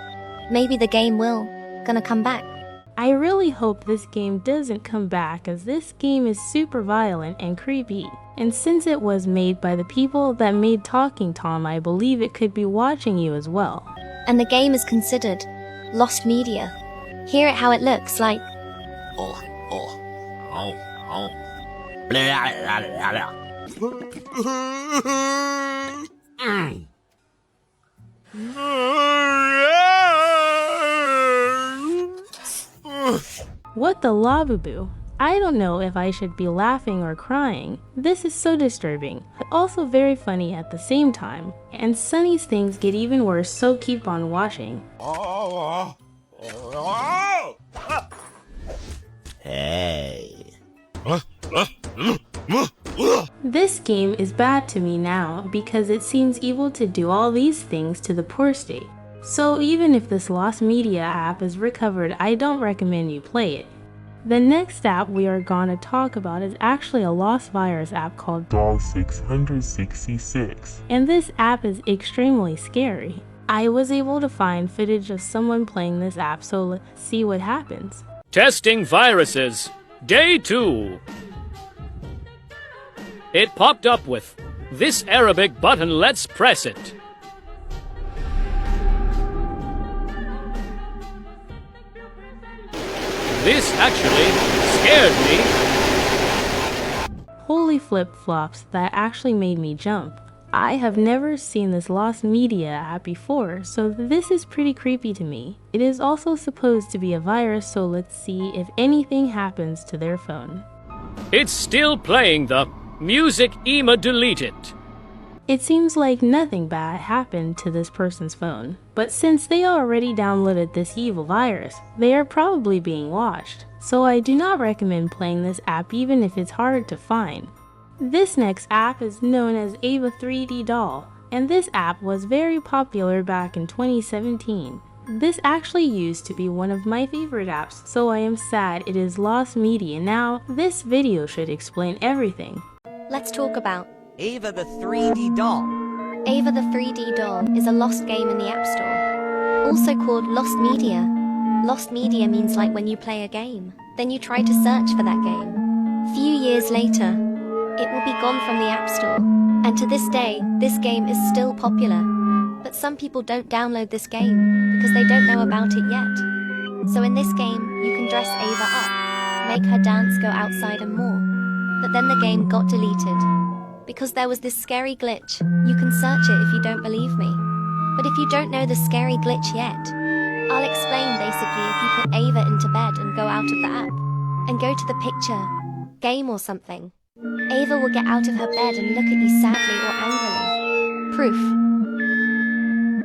maybe the game will gonna come back. I really hope this game doesn't come back, as this game is super violent and creepy. And since it was made by the people that made Talking Tom, I believe it could be watching you as well. And the game is considered lost media. Hear it how it looks like. What the lavaboo? I don't know if I should be laughing or crying. This is so disturbing, but also very funny at the same time. And Sunny's things get even worse, so keep on watching. Hey. This game is bad to me now because it seems evil to do all these things to the poor state. So even if this lost media app is recovered, I don't recommend you play it. The next app we are gonna talk about is actually a lost virus app called 𝗿666. and this app is extremely scary. I was able to find footage of someone playing this app, so let's see what happens. Testing viruses. Day 2. It popped up with this Arabic button, let's press it. This actually scared me. Holy flip-flops, that actually made me jump. I have never seen this lost media app before, so this is pretty creepy to me. It is also supposed to be a virus, so let's see if anything happens to their phone. It's still playing the music. Delete it. It seems like nothing bad happened to this person's phone, but since they already downloaded this evil virus, they are probably being watched, so I do not recommend playing this app even if it's hard to find. This next app is known as Ava 3D Doll, and this app was very popular back in 2017. This actually used to be one of my favorite apps, so I am sad it is lost media now. This video should explain everything. Let's talk about Ava the 3D Doll. Ava the 3D Doll is a lost game in the App Store, also called Lost Media. Lost media means like when you play a game, then you try to search for that game. Few years later, it will be gone from the App Store, and to this day, this game is still popular. But some people don't download this game because they don't know about it yet. So in this game, you can dress Ava up, make her dance, go outside and more. But then the game got deleted because there was this scary glitch. You can search it if you don't believe me. But if you don't know the scary glitch yet, I'll explain. Basically, if you put Ava into bed and go out of the app and go to the picture, game or something, Ava will get out of her bed and look at you sadly or angrily. Proof.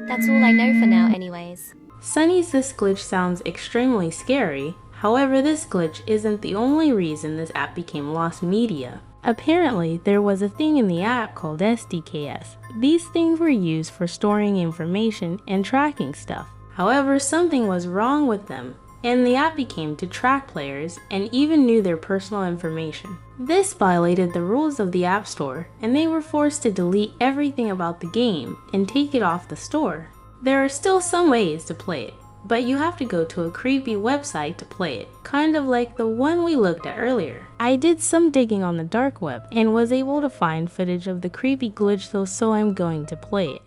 That's all I know for now anyways. Sunny's this glitch sounds extremely scary. However, this glitch isn't the only reason this app became lost media. Apparently, there was a thing in the app called SDKs. These things were used for storing information and tracking stuff. However, something was wrong with them, and the app became to track players and even knew their personal information. This violated the rules of the App Store, and they were forced to delete everything about the game and take it off the store. There are still some ways to play it, but you have to go to a creepy website to play it, kind of like the one we looked at earlier. I did some digging on the dark web and was able to find footage of the creepy glitch though, so I'm going to play it.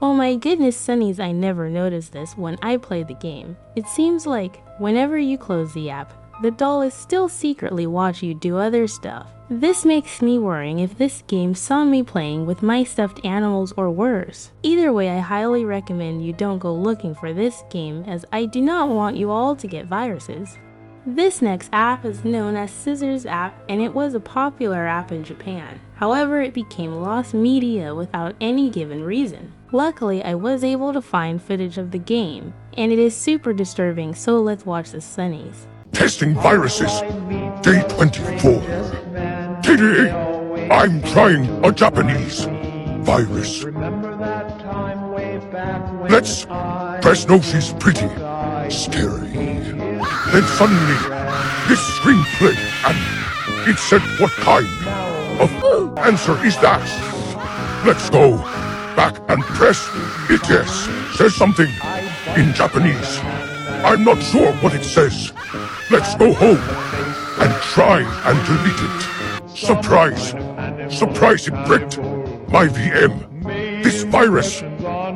Oh my goodness, Sunnies, I never noticed this when I played the game. It seems like whenever you close the app, the doll is still secretly watching you do other stuff. This makes me worrying if this game saw me playing with my stuffed animals or worse. Either way, I highly recommend you don't go looking for this game, as I do not want you all to get viruses. This next app is known as 𝗍cie app, and it was a popular app in Japan. However, it became lost media without any given reason. Luckily, I was able to find footage of the game, and it is super disturbing, so let's watch the Sunnies. Testing viruses. Day 24. TDA, I'm trying a Japanese virus. Let's press no, she's pretty. Scary. Then suddenly, this screen played, and it said, what kind of answer is that? Let's go back and press it. Yes, says something in Japanese. I'm not sure what it says. Let's go home and try and delete it. Surprise! Surprise, it bricked my VM. This virus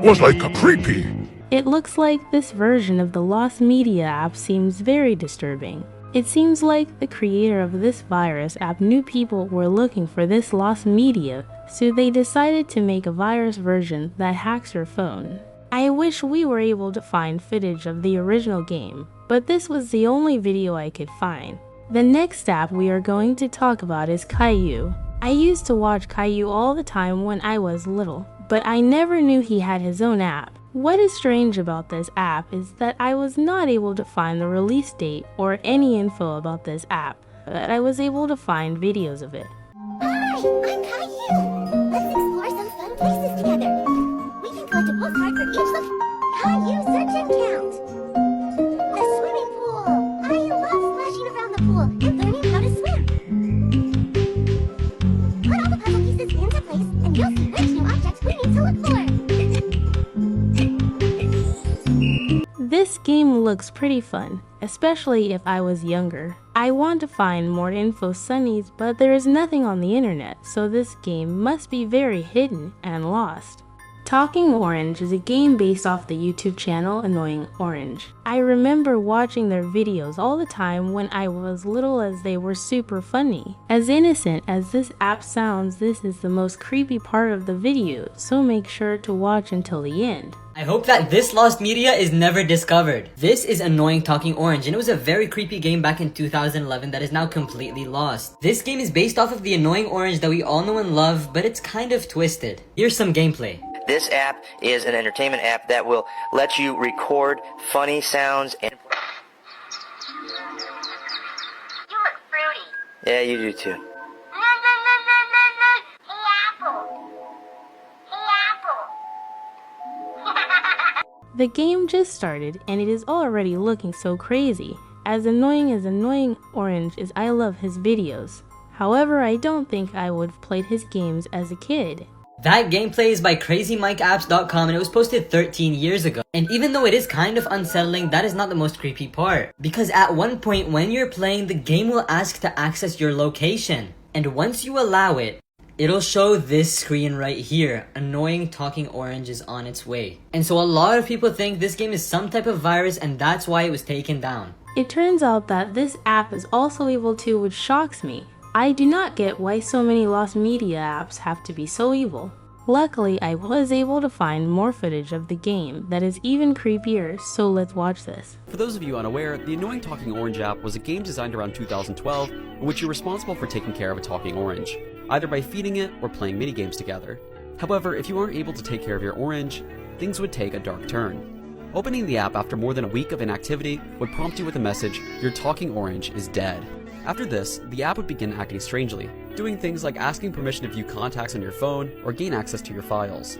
was like a creepy. It looks like this version of the Lost Media app seems very disturbing. It seems like the creator of this virus app knew people were looking for this lost media, so they decided to make a virus version that hacks your phone. I wish we were able to find footage of the original game, but this was the only video I could find. The next app we are going to talk about is Caillou. I used to watch Caillou all the time when I was little, but I never knew he had his own app. What is strange about this app is that I was not able to find the release date or any info about this app, but I was able to find videos of it. Hi, I'm Caillou. Let's explore some fun places together. We can collect a postcard for each Caillou search and count. The swimming pool. I love splashing around the pool and learning how to swim. Put all the puzzle pieces into place and you'll see which new objects we need to look for. This game looks pretty fun, especially if I was younger. I want to find more info Sunnies, but there is nothing on the internet, so this game must be very hidden and lost. Talking Orange is a game based off the YouTube channel Annoying Orange. I remember watching their videos all the time when I was little as they were super funny. As innocent as this app sounds, this is the most creepy part of the video, so make sure to watch until the end. I hope that this lost media is never discovered. This is Annoying Talking Orange, and it was a very creepy game back in 2011 that is now completely lost. This game is based off of the Annoying Orange that we all know and love, but it's kind of twisted. Here's some gameplay. This app is an entertainment app that will let you record funny sounds and... You look fruity. Yeah, you do too. The game just started and it is already looking so crazy. As Annoying Orange is, I love his videos. However, I don't think I would have played his games as a kid. That gameplay is by crazymikeapps.com and it was posted 13 years ago. And even though it is kind of unsettling, that is not the most creepy part. Because at one point when you're playing, the game will ask to access your location. And once you allow it, it'll show this screen right here. Annoying Talking Orange is on its way. And so a lot of people think this game is some type of virus and that's why it was taken down. It turns out that this app is also evil too, which shocks me. I do not get why so many lost media apps have to be so evil. Luckily, I was able to find more footage of the game that is even creepier, so let's watch this. For those of you unaware, the Annoying Talking Orange app was a game designed around 2012 in which you're responsible for taking care of a talking orange, either by feeding it or playing minigames together. However, if you aren't able to take care of your orange, things would take a dark turn. Opening the app after more than a week of inactivity would prompt you with a message, "Your talking orange is dead." After this, the app would begin acting strangely, doing things like asking permission to view contacts on your phone or gain access to your files.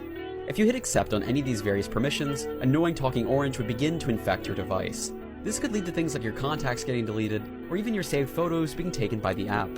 If you hit accept on any of these various permissions, Annoying Talking Orange would begin to infect your device. This could lead to things like your contacts getting deleted, or even your saved photos being taken by the app.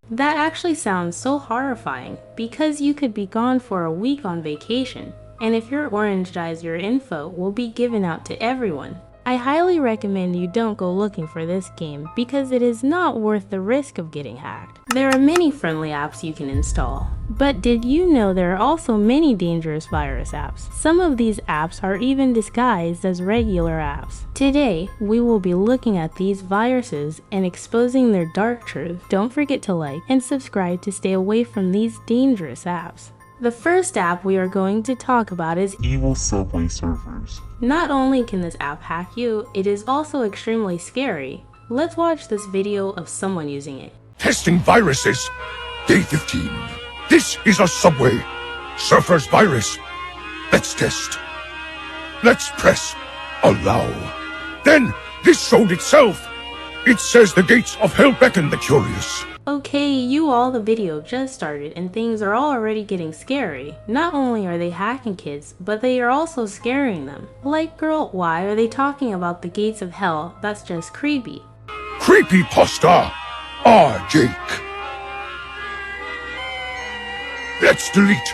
That actually sounds so horrifying, because you could be gone for a week on vacation, and if your orange dies, your info will be given out to everyone. I highly recommend you don't go looking for this game because it is not worth the risk of getting hacked. There are many friendly apps you can install, but did you know there are also many dangerous virus apps? Some of these apps are even disguised as regular apps. Today, we will be looking at these viruses and exposing their dark truth. Don't forget to like and subscribe to stay away from these dangerous apps. The first app we are going to talk about is Evil Subway Surfers. Not only can this app hack you, it is also extremely scary. Let's watch this video of someone using it. Testing viruses. Day 15. This is a Subway Surfers virus. Let's test. Let's press allow. Then this showed itself. It says the gates of hell beckon the curious. Okay, the video just started and things are already getting scary. Not only are they hacking kids, but they are also scaring them. Like, girl, why are they talking about the gates of hell? That's just creepy. Creepypasta. Jake. Let's delete.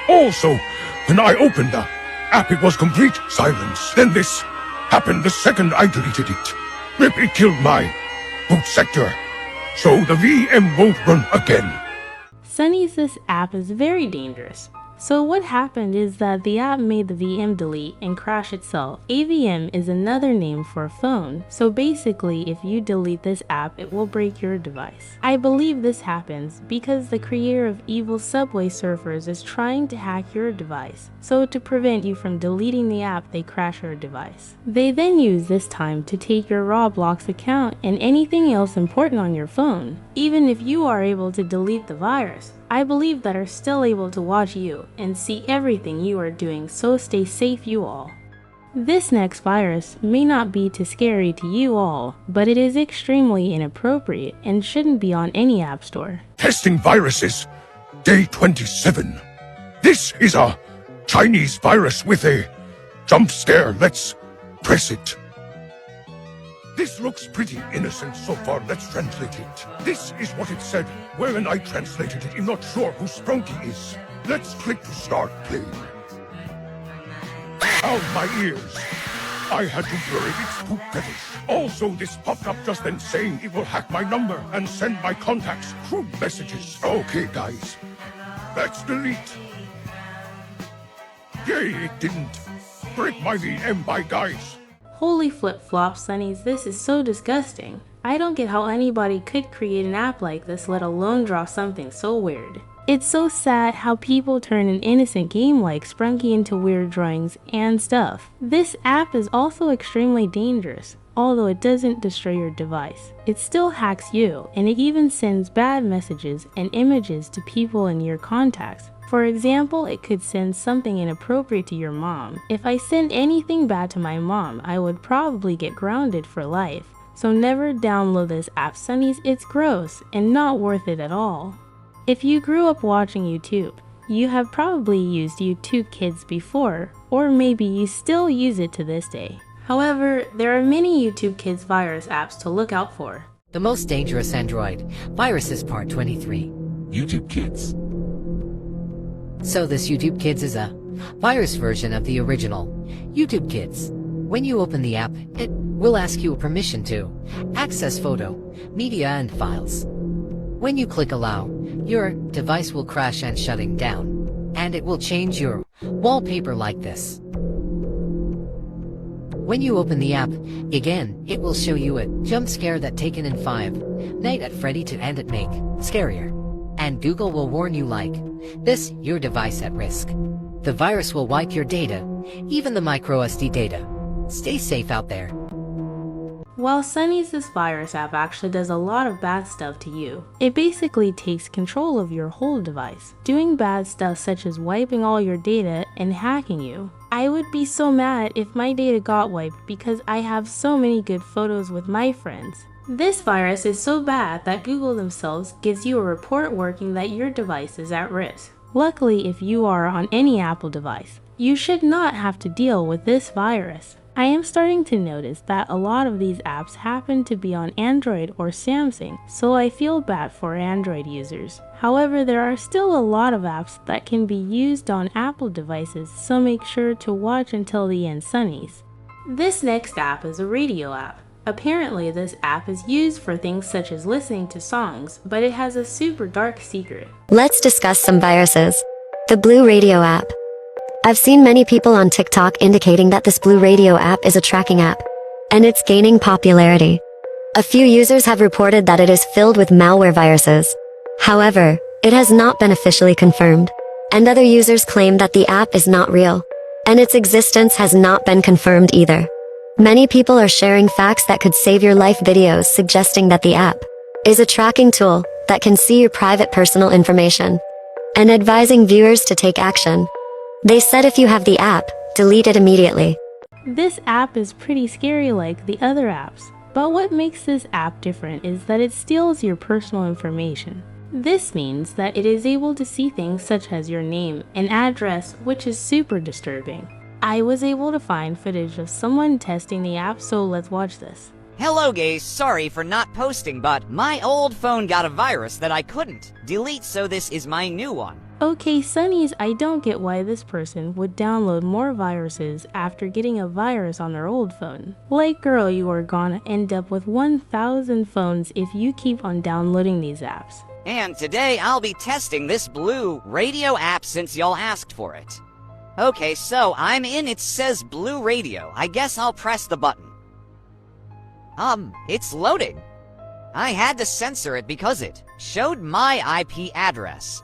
Also, when I opened the app, it was complete silence. Then this happened the second I deleted it. It killed my boot sector, so the VM won't run again. Sunnies, this app is very dangerous. So what happened is that the app made the VM delete and crash itself. A VM is another name for a phone, so basically if you delete this app it will break your device. I believe this happens because the creator of evil Subway Surfers is trying to hack your device, so to prevent you from deleting the app they crash your device. They then use this time to take your Roblox account and anything else important on your phone. Even if you are able to delete the virus, I believe that are still able to watch you and see everything you are doing, so stay safe you all. This next virus may not be too scary to you all, but it is extremely inappropriate and shouldn't be on any app store. Testing viruses, day 27. This is a Chinese virus with a jump scare. Let's press it. This looks pretty innocent so far. Let's translate it. This is what it said. Well, and I translated it. I'm not sure who Sprunki is. Let's click to start playing. Ow, my ears. I had to blur it. It's too fetish. Also, this popped up just then saying it will hack my number and send my contacts crude messages. Okay, guys. Let's delete. Yay, it didn't. Break my VM by guys. Holy flip-flops, Sunnies, this is so disgusting. I don't get how anybody could create an app like this, let alone draw something so weird. It's so sad how people turn an innocent game like Sprunki into weird drawings and stuff. This app is also extremely dangerous. Although it doesn't destroy your device, it still hacks you, and it even sends bad messages and images to people in your contacts. For example, it could send something inappropriate to your mom. If I sent anything bad to my mom, I would probably get grounded for life. So never download this app, Sunnies. It's gross and not worth it at all. If you grew up watching YouTube, you have probably used YouTube Kids before, or maybe you still use it to this day. However, there are many YouTube Kids virus apps to look out for. The most dangerous Android viruses part 23. YouTube Kids. So this YouTube Kids is a virus version of the original YouTube Kids. When you open the app, it will ask you a permission to access photo, media and files. When you click allow, your device will crash and shutting down, and it will change your wallpaper like this. When you open the app, again, it will show you a jump scare that taken in 5 Nights at Freddy to end it make scarier. And Google will warn you like this, your device at risk. The virus will wipe your data, even the micro SD data. Stay safe out there. While Sunnies, this virus app actually does a lot of bad stuff to you. It basically takes control of your whole device, doing bad stuff such as wiping all your data and hacking you. I would be so mad if my data got wiped because I have so many good photos with my friends. This virus is so bad that Google themselves gives you a report working that your device is at risk. Luckily, if you are on any Apple device, you should not have to deal with this virus. I am starting to notice that a lot of these apps happen to be on Android or Samsung, so I feel bad for Android users. However, there are still a lot of apps that can be used on Apple devices, so make sure to watch until the end, Sunnies. This next app is a radio app. Apparently, this app is used for things such as listening to songs, but it has a super dark secret. Let's discuss some viruses. The Blue Radio app. I've seen many people on TikTok indicating that this Blue Radio app is a tracking app, and it's gaining popularity. A few users have reported that it is filled with malware viruses. However, it has not been officially confirmed, and other users claim that the app is not real, and its existence has not been confirmed either. Many people are sharing facts that could save your life videos suggesting that the app is a tracking tool that can see your private personal information, and advising viewers to take action. They said if you have the app, delete it immediately. This app is pretty scary like the other apps, but what makes this app different is that it steals your personal information. This means that it is able to see things such as your name and address, which is super disturbing. I was able to find footage of someone testing the app, so let's watch this. Hello guys, sorry for not posting, but my old phone got a virus that I couldn't delete, so this is my new one. Okay, Sunnies, I don't get why this person would download more viruses after getting a virus on their old phone. Like girl, you are gonna end up with 1,000 phones if you keep on downloading these apps. and today I'll be testing this blue radio app since y'all asked for it. Okay, so I'm in, it says blue radio. I guess I'll press the button. It's loading. I had to censor it because it showed my IP address.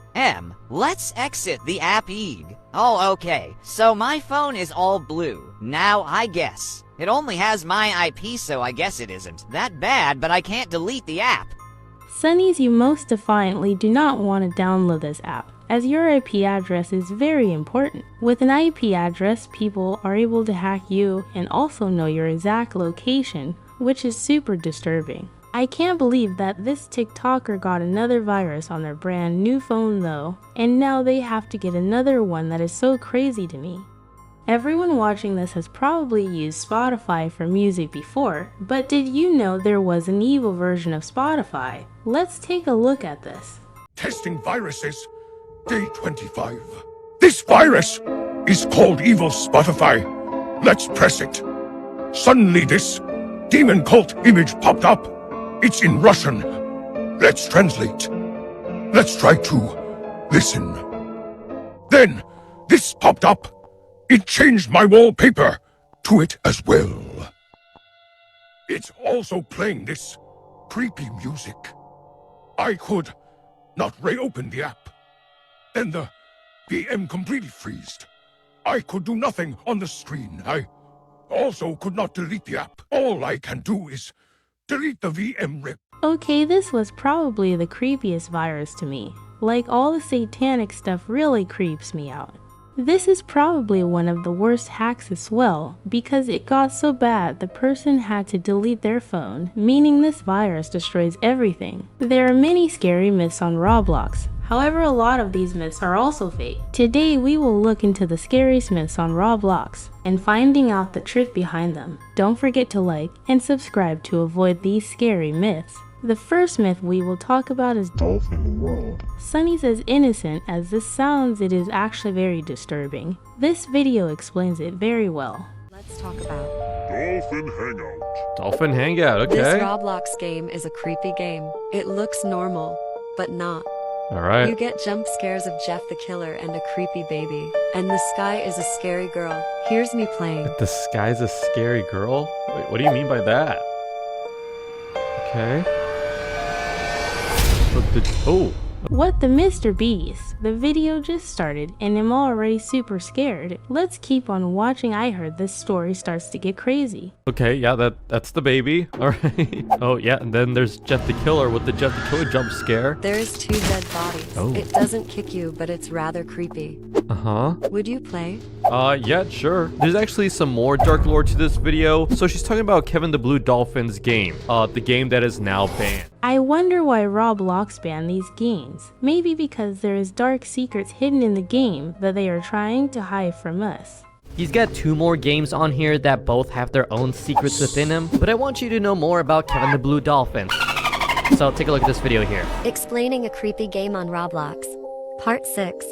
Let's exit the app EG. Oh, okay, so my phone is all blue. Now I guess. It only has my IP, so I guess it isn't that bad, but I can't delete the app. Sunnies, you most defiantly do not want to download this app, as your IP address is very important. With an IP address, people are able to hack you and also know your exact location, which is super disturbing. I can't believe that this TikToker got another virus on their brand new phone though, and now they have to get another one. That is so crazy to me. Everyone watching this has probably used Spotify for music before, but did you know there was an evil version of Spotify? Let's take a look at this. Testing viruses, day 25. This virus is called Evil Spotify. Let's press it. Suddenly this demon cult image popped up. It's in Russian. Let's translate. Let's try to listen. Then this popped up. It changed my wallpaper to it as well. It's also playing this creepy music. I could not reopen the app. Then the VM completely freezed. I could do nothing on the screen. I also could not delete the app. All I can do is delete the VM rip. Okay, this was probably the creepiest virus to me. Like, all the satanic stuff really creeps me out. This is probably one of the worst hacks as well, because it got so bad the person had to delete their phone, meaning this virus destroys everything. There are many scary myths on Roblox. However, a lot of these myths are also fake. Today we will look into the scariest myths on Roblox and finding out the truth behind them. Don't forget to like and subscribe to avoid these scary myths. The first myth we will talk about is Dolphin World. Sunny's as innocent as this sounds, it is actually very disturbing. This video explains it very well. Let's talk about Dolphin Hangout. Dolphin Hangout, okay. This Roblox game is a creepy game. It looks normal, but not. Alright. You get jump scares of Jeff the Killer and a creepy baby. And the sky is a scary girl. Here's me playing. The sky's a scary girl? Wait, what do you mean by that? Okay. What the Mr. Beast? The video just started and I'm already super scared. Let's keep on watching. I heard this story starts to get crazy. Okay, yeah, that's the baby. Alright. Oh yeah, and then there's Jeff the Killer with the Jeff the Killer jump scare. There's 2 dead bodies. Oh. It doesn't kick you, but it's rather creepy. Uh-huh. Would you play? Yeah, sure. There's actually some more dark lore to this video. So she's talking about Kevin the Blue Dolphin's game. The game that is now banned. I wonder why Roblox banned these games. Maybe because there is dark secrets hidden in the game that they are trying to hide from us. He's got 2 more games on here that both have their own secrets within them, but I want you to know more about Kevin the Blue Dolphin. So take a look at this video here. Explaining a creepy game on Roblox. Part 6.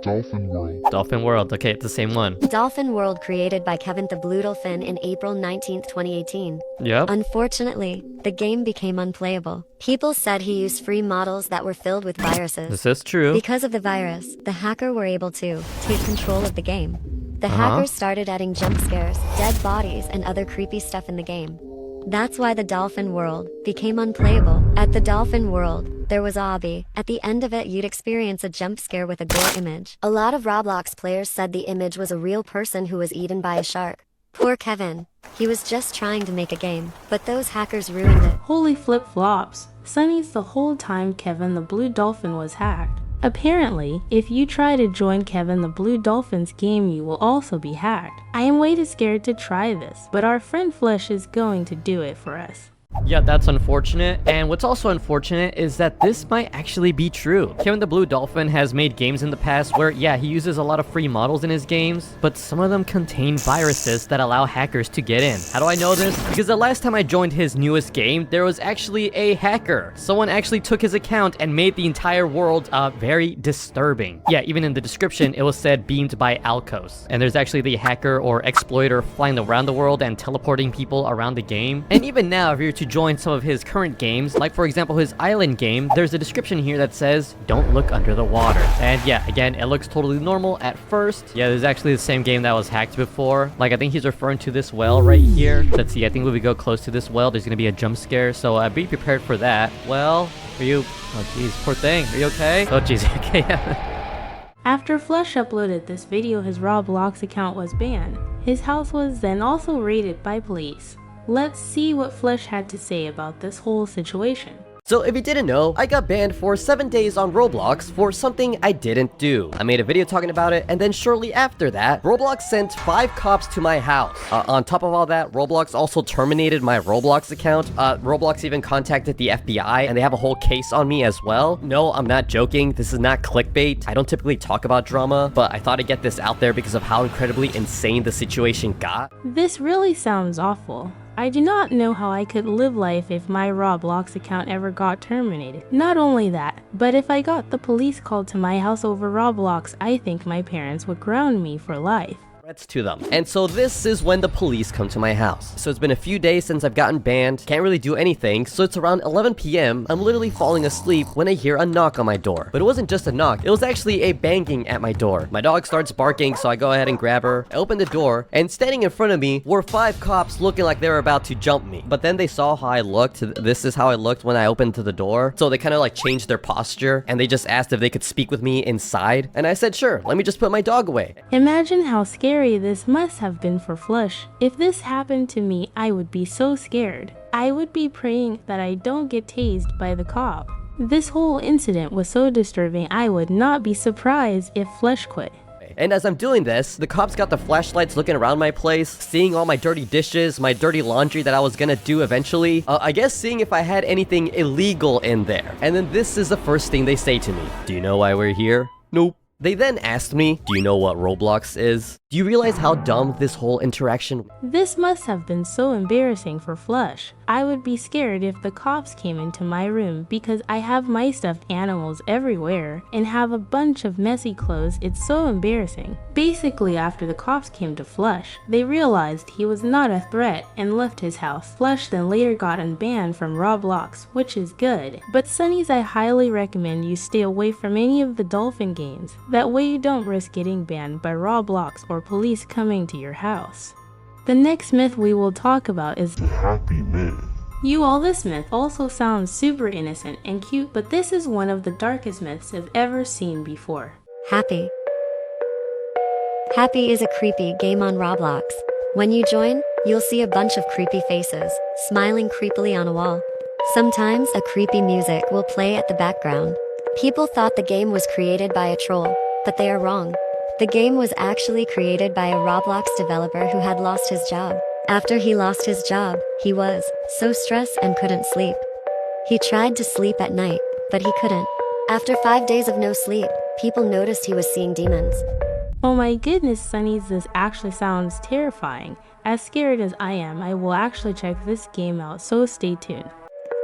Dolphin World. Dolphin World, okay, it's the same one. Dolphin World created by Kevin the Blue Dolphin in April 19th, 2018. Yep. Unfortunately, the game became unplayable. People said he used free models that were filled with viruses. This is true. Because of the virus, the hacker were able to take control of the game. The hackers started adding jump scares, dead bodies, and other creepy stuff in the game. That's why the Dolphin World became unplayable. At the Dolphin World, there was 𝗃cie. At the end of it, you'd experience a jump scare with a gore image. A lot of Roblox players said the image was a real person who was eaten by a shark. Poor Kevin. He was just trying to make a game, but those hackers ruined it. Holy flip-flops. Sunny's the whole time Kevin the Blue Dolphin was hacked. Apparently, if you try to join Kevin the Blue Dolphin's game, you will also be hacked. I am way too scared to try this, but our friend Flesh is going to do it for us. Yeah, that's unfortunate, and what's also unfortunate is that this might actually be true. Kevin the Blue Dolphin has made games in the past where, yeah, he uses a lot of free models in his games, but some of them contain viruses that allow hackers to get in. How do I know this? Because the last time I joined his newest game, there was actually a hacker. Someone actually took his account and made the entire world very disturbing. Yeah, even in the description, it was said beamed by Alcos. And there's actually the hacker or exploiter flying around the world and teleporting people around the game. And even now, if you're to to join some of his current games, like for example his island game, there's a description here that says, don't look under the water. And yeah, again, it looks totally normal at first. Yeah, this is actually the same game that was hacked before. Like, I think he's referring to this well right here. Let's see, I think when we go close to this well, there's gonna be a jump scare, so be prepared for that. Well, are you... oh jeez, poor thing. Are you okay? Oh jeez, okay. After 𝗏liche uploaded this video, his Roblox account was banned. His house was then also raided by police. Let's see what 𝗏liche had to say about this whole situation. So if you didn't know, I got banned for 7 days on Roblox for something I didn't do. I made a video talking about it, and then shortly after that, Roblox sent 5 cops to my house. On top of all that, Roblox also terminated my Roblox account. Roblox even contacted the FBI, and they have a whole case on me as well. No, I'm not joking. This is not clickbait. I don't typically talk about drama, but I thought I'd get this out there because of how incredibly insane the situation got. This really sounds awful. I do not know how I could live life if my Roblox account ever got terminated. Not only that, but if I got the police called to my house over Roblox, I think my parents would ground me for life. Threats to them. And so this is when the police come to my house. So it's been a few days since I've gotten banned, can't really do anything, so it's around 11 p.m. I'm literally falling asleep when I hear a knock on my door. But it wasn't just a knock, it was actually a banging at my door. My dog starts barking, so I go ahead and grab her. I open the door, and standing in front of me were 5 cops looking like they were about to jump me. But then they saw how I looked. This is how I looked when I opened to the door. So they kind of like changed their posture, and they just asked if they could speak with me inside. And I said, sure, let me just put my dog away. Imagine how scary this must have been for 𝗏liche. If this happened to me, I would be so scared. I would be praying that I don't get tased by the cop. This whole incident was so disturbing, I would not be surprised if 𝗏liche quit. And as I'm doing this, the cops got the flashlights looking around my place, seeing all my dirty dishes, my dirty laundry that I was gonna do eventually. I guess seeing if I had anything illegal in there. And then this is the first thing they say to me. Do you know why we're here? Nope. They then asked me, do you know what Roblox is? Do you realize how dumb this whole interaction? This must have been so embarrassing for 𝗏liche. I would be scared if the cops came into my room because I have my stuffed animals everywhere and have a bunch of messy clothes. It's so embarrassing. Basically, after the cops came to 𝗏liche, they realized he was not a threat and left his house. 𝗏liche then later got unbanned from Roblox, which is good. But Sunnies, I highly recommend you stay away from any of the Dolphin games. That way you don't risk getting banned by Roblox or police coming to your house. The next myth we will talk about is the happy myth. This myth also sounds super innocent and cute, but this is one of the darkest myths I've ever seen before. 𝗵cie. 𝗵cie is a creepy game on Roblox. When you join, you'll see a bunch of creepy faces, smiling creepily on a wall. Sometimes a creepy music will play at the background. People thought the game was created by a troll, but they are wrong. The game was actually created by a Roblox developer who had lost his job. After he lost his job, he was so stressed and couldn't sleep. He tried to sleep at night, but he couldn't. After 5 days of no sleep, people noticed he was seeing demons. Oh my goodness, Sunnies, this actually sounds terrifying. As scared as I am, I will actually check this game out, so stay tuned.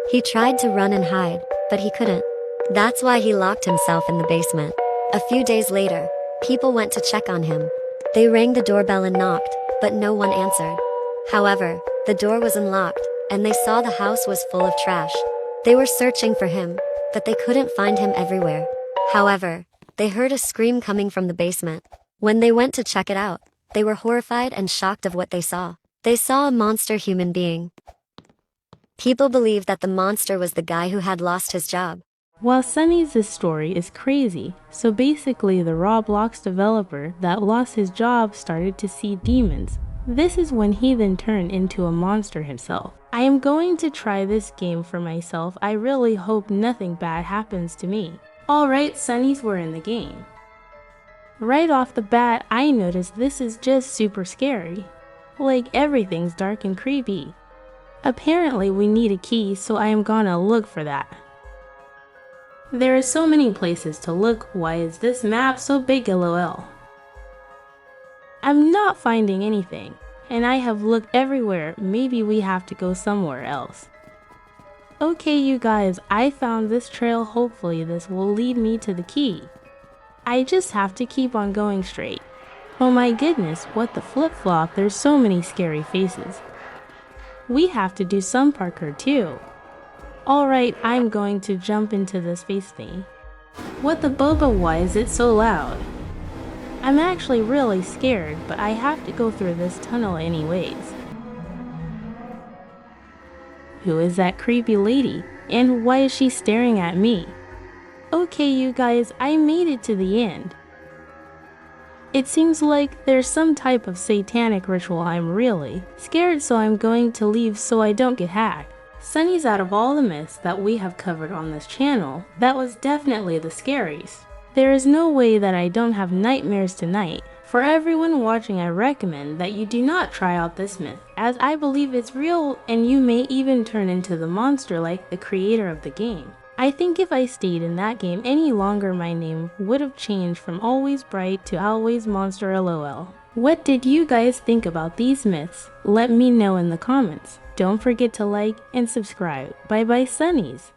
He tried to run and hide, but he couldn't. That's why he locked himself in the basement. A few days later, people went to check on him. They rang the doorbell and knocked, but no one answered. However, the door was unlocked, and they saw the house was full of trash. They were searching for him, but they couldn't find him everywhere. However, they heard a scream coming from the basement. When they went to check it out, they were horrified and shocked of what they saw. They saw a monster human being. People believed that the monster was the guy who had lost his job. While Sunnies' story is crazy, so basically the Roblox developer that lost his job started to see demons. This is when he then turned into a monster himself. I am going to try this game for myself. I really hope nothing bad happens to me. Alright, Sunnies, we're in the game. Right off the bat, I noticed this is just super scary. Like, everything's dark and creepy. Apparently we need a key, so I am gonna look for that. There are so many places to look. Why is this map so big, lol? I'm not finding anything, and I have looked everywhere. Maybe we have to go somewhere else. Okay, you guys, I found this trail. Hopefully this will lead me to the key. I just have to keep on going straight. Oh my goodness, what the flip-flop, there's so many scary faces. we have to do some parkour too. Alright, I'm going to jump into this face thing. What the boba, why is it so loud? I'm actually really scared, but I have to go through this tunnel anyways. Who is that creepy lady? And why is she staring at me? Okay, you guys, I made it to the end. It seems like there's some type of satanic ritual. I'm really scared, so I'm going to leave so I don't get hacked. Sunny's, out of all the myths that we have covered on this channel, that was definitely the scariest. There is no way that I don't have nightmares tonight. For everyone watching, I recommend that you do not try out this myth, as I believe it's real and you may even turn into the monster like the creator of the game. I think if I stayed in that game any longer, my name would have changed from Alwaysbright to alwaysmonster LOL. What did you guys think about these myths? Let me know in the comments. Don't forget to like and subscribe. Bye bye, Sunnies!